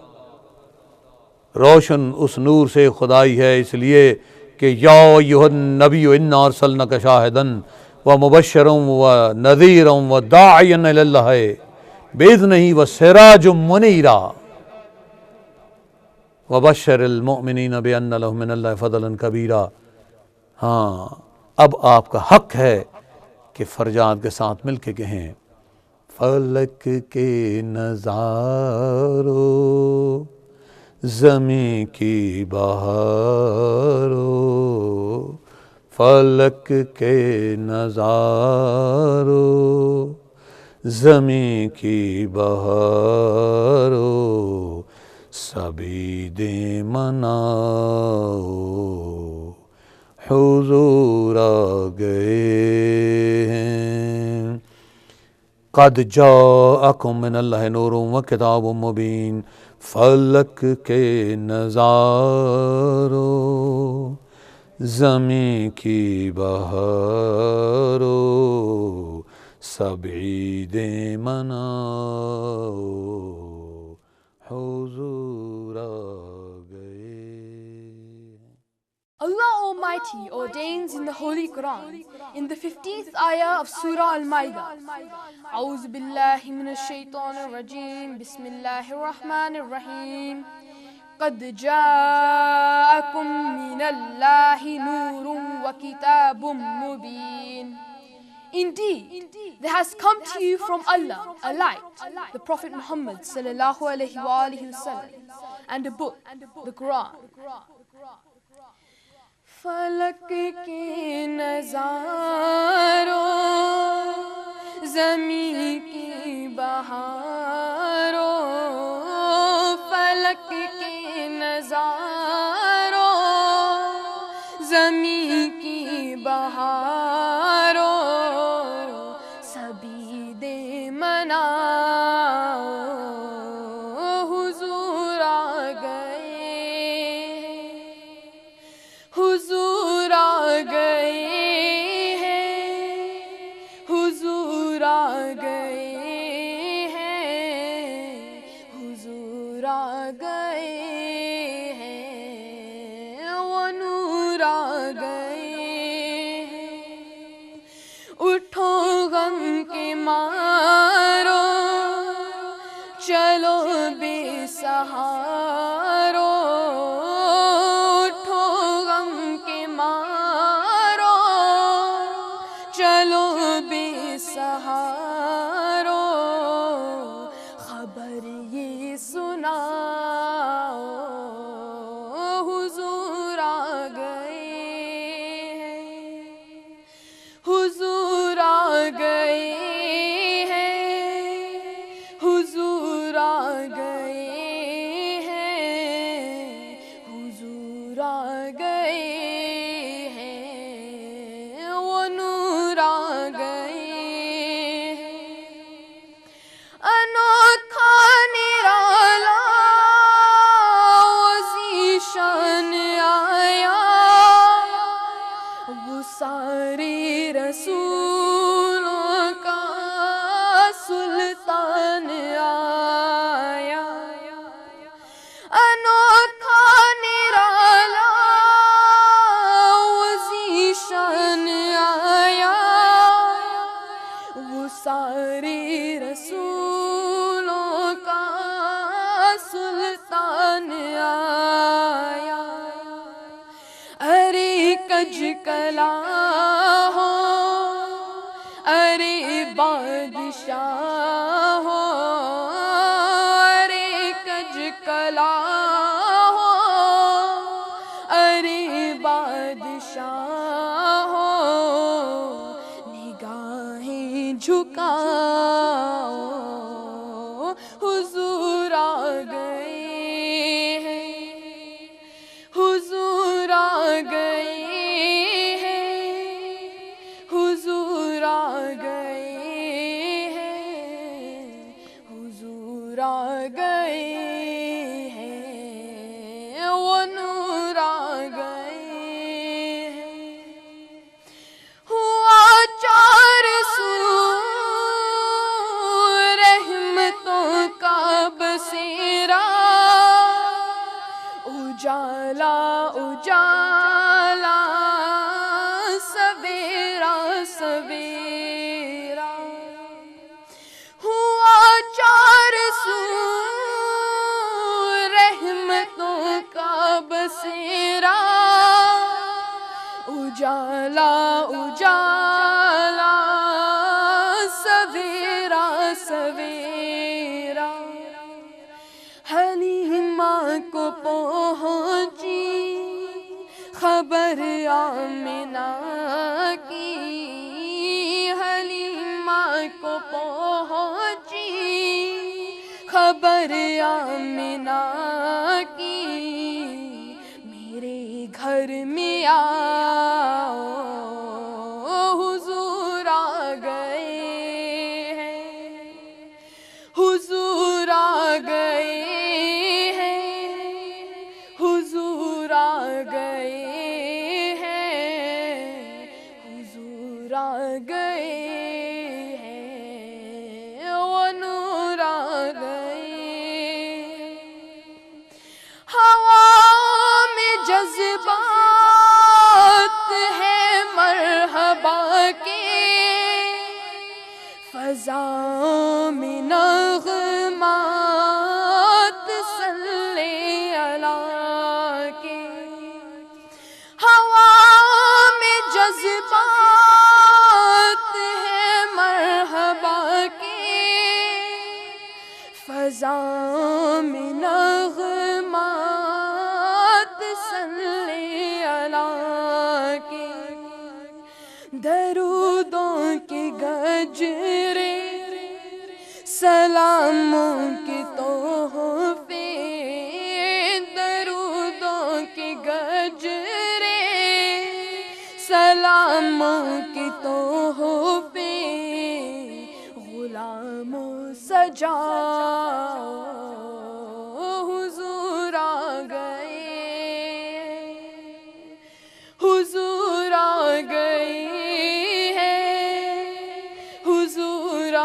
روشن اس نور سے خدائی ہے، اس لیے کہ یا ایھا النبی انا ارسلناک شاہدا ومبشرا ونذیرا وداعیا الی اللہ باذنہ وسراجا منیرا وبشر المؤمنین بان لهم من اللہ فضلا کبیرا۔ ہاں اب آپ کا حق ہے کہ فرجاد کے ساتھ مل کے کہیں، فلک کے نظاروں زمیں کی بہاروں، فلک کے نظاروں زمیں کی بہاروں، سبھی دے مناؤ حضور آ گئے ہیں۔ قد جاءکم من اللہ نور و کتاب مبین، فلک کے نظارو زمین کی بہارو سبھی دے مناؤ حضور آ گئے۔ Allah Almighty ordains in the Holy Quran, in the 15th ayah of Surah Al-Ma'idah, أعوذ بالله من الشيطان الرجيم بسم الله الرحمن الرحيم قد جاءكم من الله نور وكتاب مبين. Indeed, there has come to you from Allah a light, the Prophet Muhammad sallallahu alaihi wasallam, and a book, the Quran. فلک کے نظاروں زمین کی بہاروں، فلک کے نظاروں زمین کی بہاروں سبھی دے مناؤ حضور آ گئے، حضور آ گئے ہیں، حضور آ گئے ہیں، حضور آ گئے ہیں، وہ نور آ گئے ہیں۔ اٹھو غم کے مارو چلو بے سہارو، چلو بے سہارو، خبر یہ سناؤ حضور آ گئے ہیں، حضور آ گئے ہیں، حضور آ گئے ہیں، حضور آ گئے ہیں، وہ نور آ گئے ہیں۔ انوکھا نرالا ذیشان آیا، وہ سارے رسولوں کا سلطان آیا۔ انوکھا نرالا ذیشان آیا، وہ سارے رسولوں کا سلطان آیا۔ ارے کج کلا ہو، ارے بادشاہ ہو، ارے کج کلا ہو، ارے بادشاہ ہو، نگاہیں جھکاؤ حضور آ گئے ہیں، حضور آ گئے ہیں، حضور آ گئے ہیں، حضور آ گئے ہیں، وہ نور آ گئے ہیں۔ ہوا چار سو رحمتوں کا بسیرا، اجالا اجالا سویرا سویرا، ہوا چار سو رحمتوں کا بسیرا، اجالا اجالا سویرا سویرا۔ حلیمہ کو پہنچی خبر آمنہ کی، حلیمہ کو پہنچی خبر آمنہ کی میرے گھر میں آؤ، حضور آ گئے ہیں، حضور آ گئے ہیں، حضور آ گئے ہیں، حضور آ گئے ہیں، وہ نور آ گئے۔ ہوا میں جذبات ہیں مرحبا کے، فضا میں نغمات صلی اللہ کے، ہوا میں جذبات ہیں مرحبا کے، فضا میں نغمات صلی اللہ کے، درودوں کے گجرے سلاموں کے تحفے، درودوں کے گجرے سلاموں کے تحفے، غلاموں سجاؤ، حضور آ گئے، حضور آ گئے ہیں، حضور آ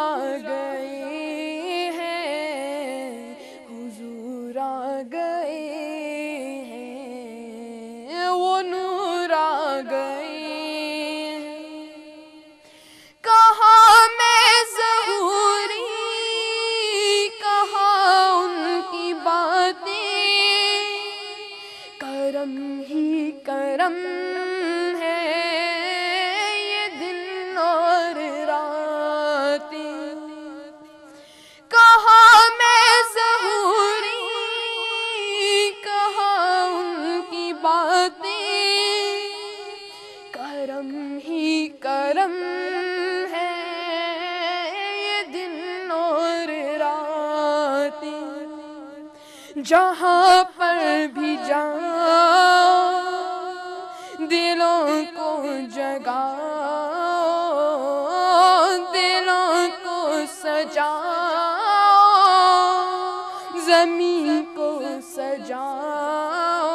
گئے ہیں، حضور آ گئے ہیں، وہ نور آ گئے ہیں۔ کہاں میں ظہوری، کہاں ان کی باتیں، کرم ہی کرم ہے یہ دن اور راتیں، کہاں میں ظہوری، کہاں ان کی باتیں، کرم ہی کرم ہے یہ دن اور راتیں، جہاں پر بھی جاؤ دلوں کو جگاؤ، دلوں کو سجاؤ، زمین کو سجاؤ،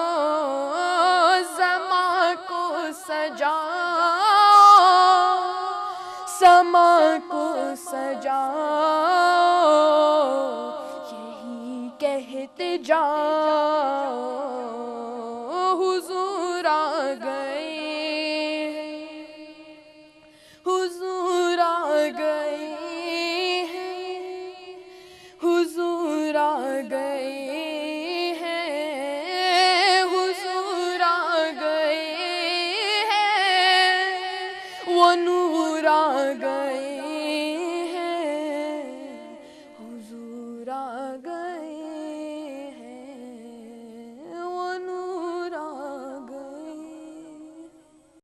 زماں کو سجاؤ، سما کو سجاؤ، یہی کہتے جاؤ، حضور آ گئے، حضور آ گئے ہیں، حضور آ گئے ہیں، حضور آ گئے ہیں، وہ نور آ گئے۔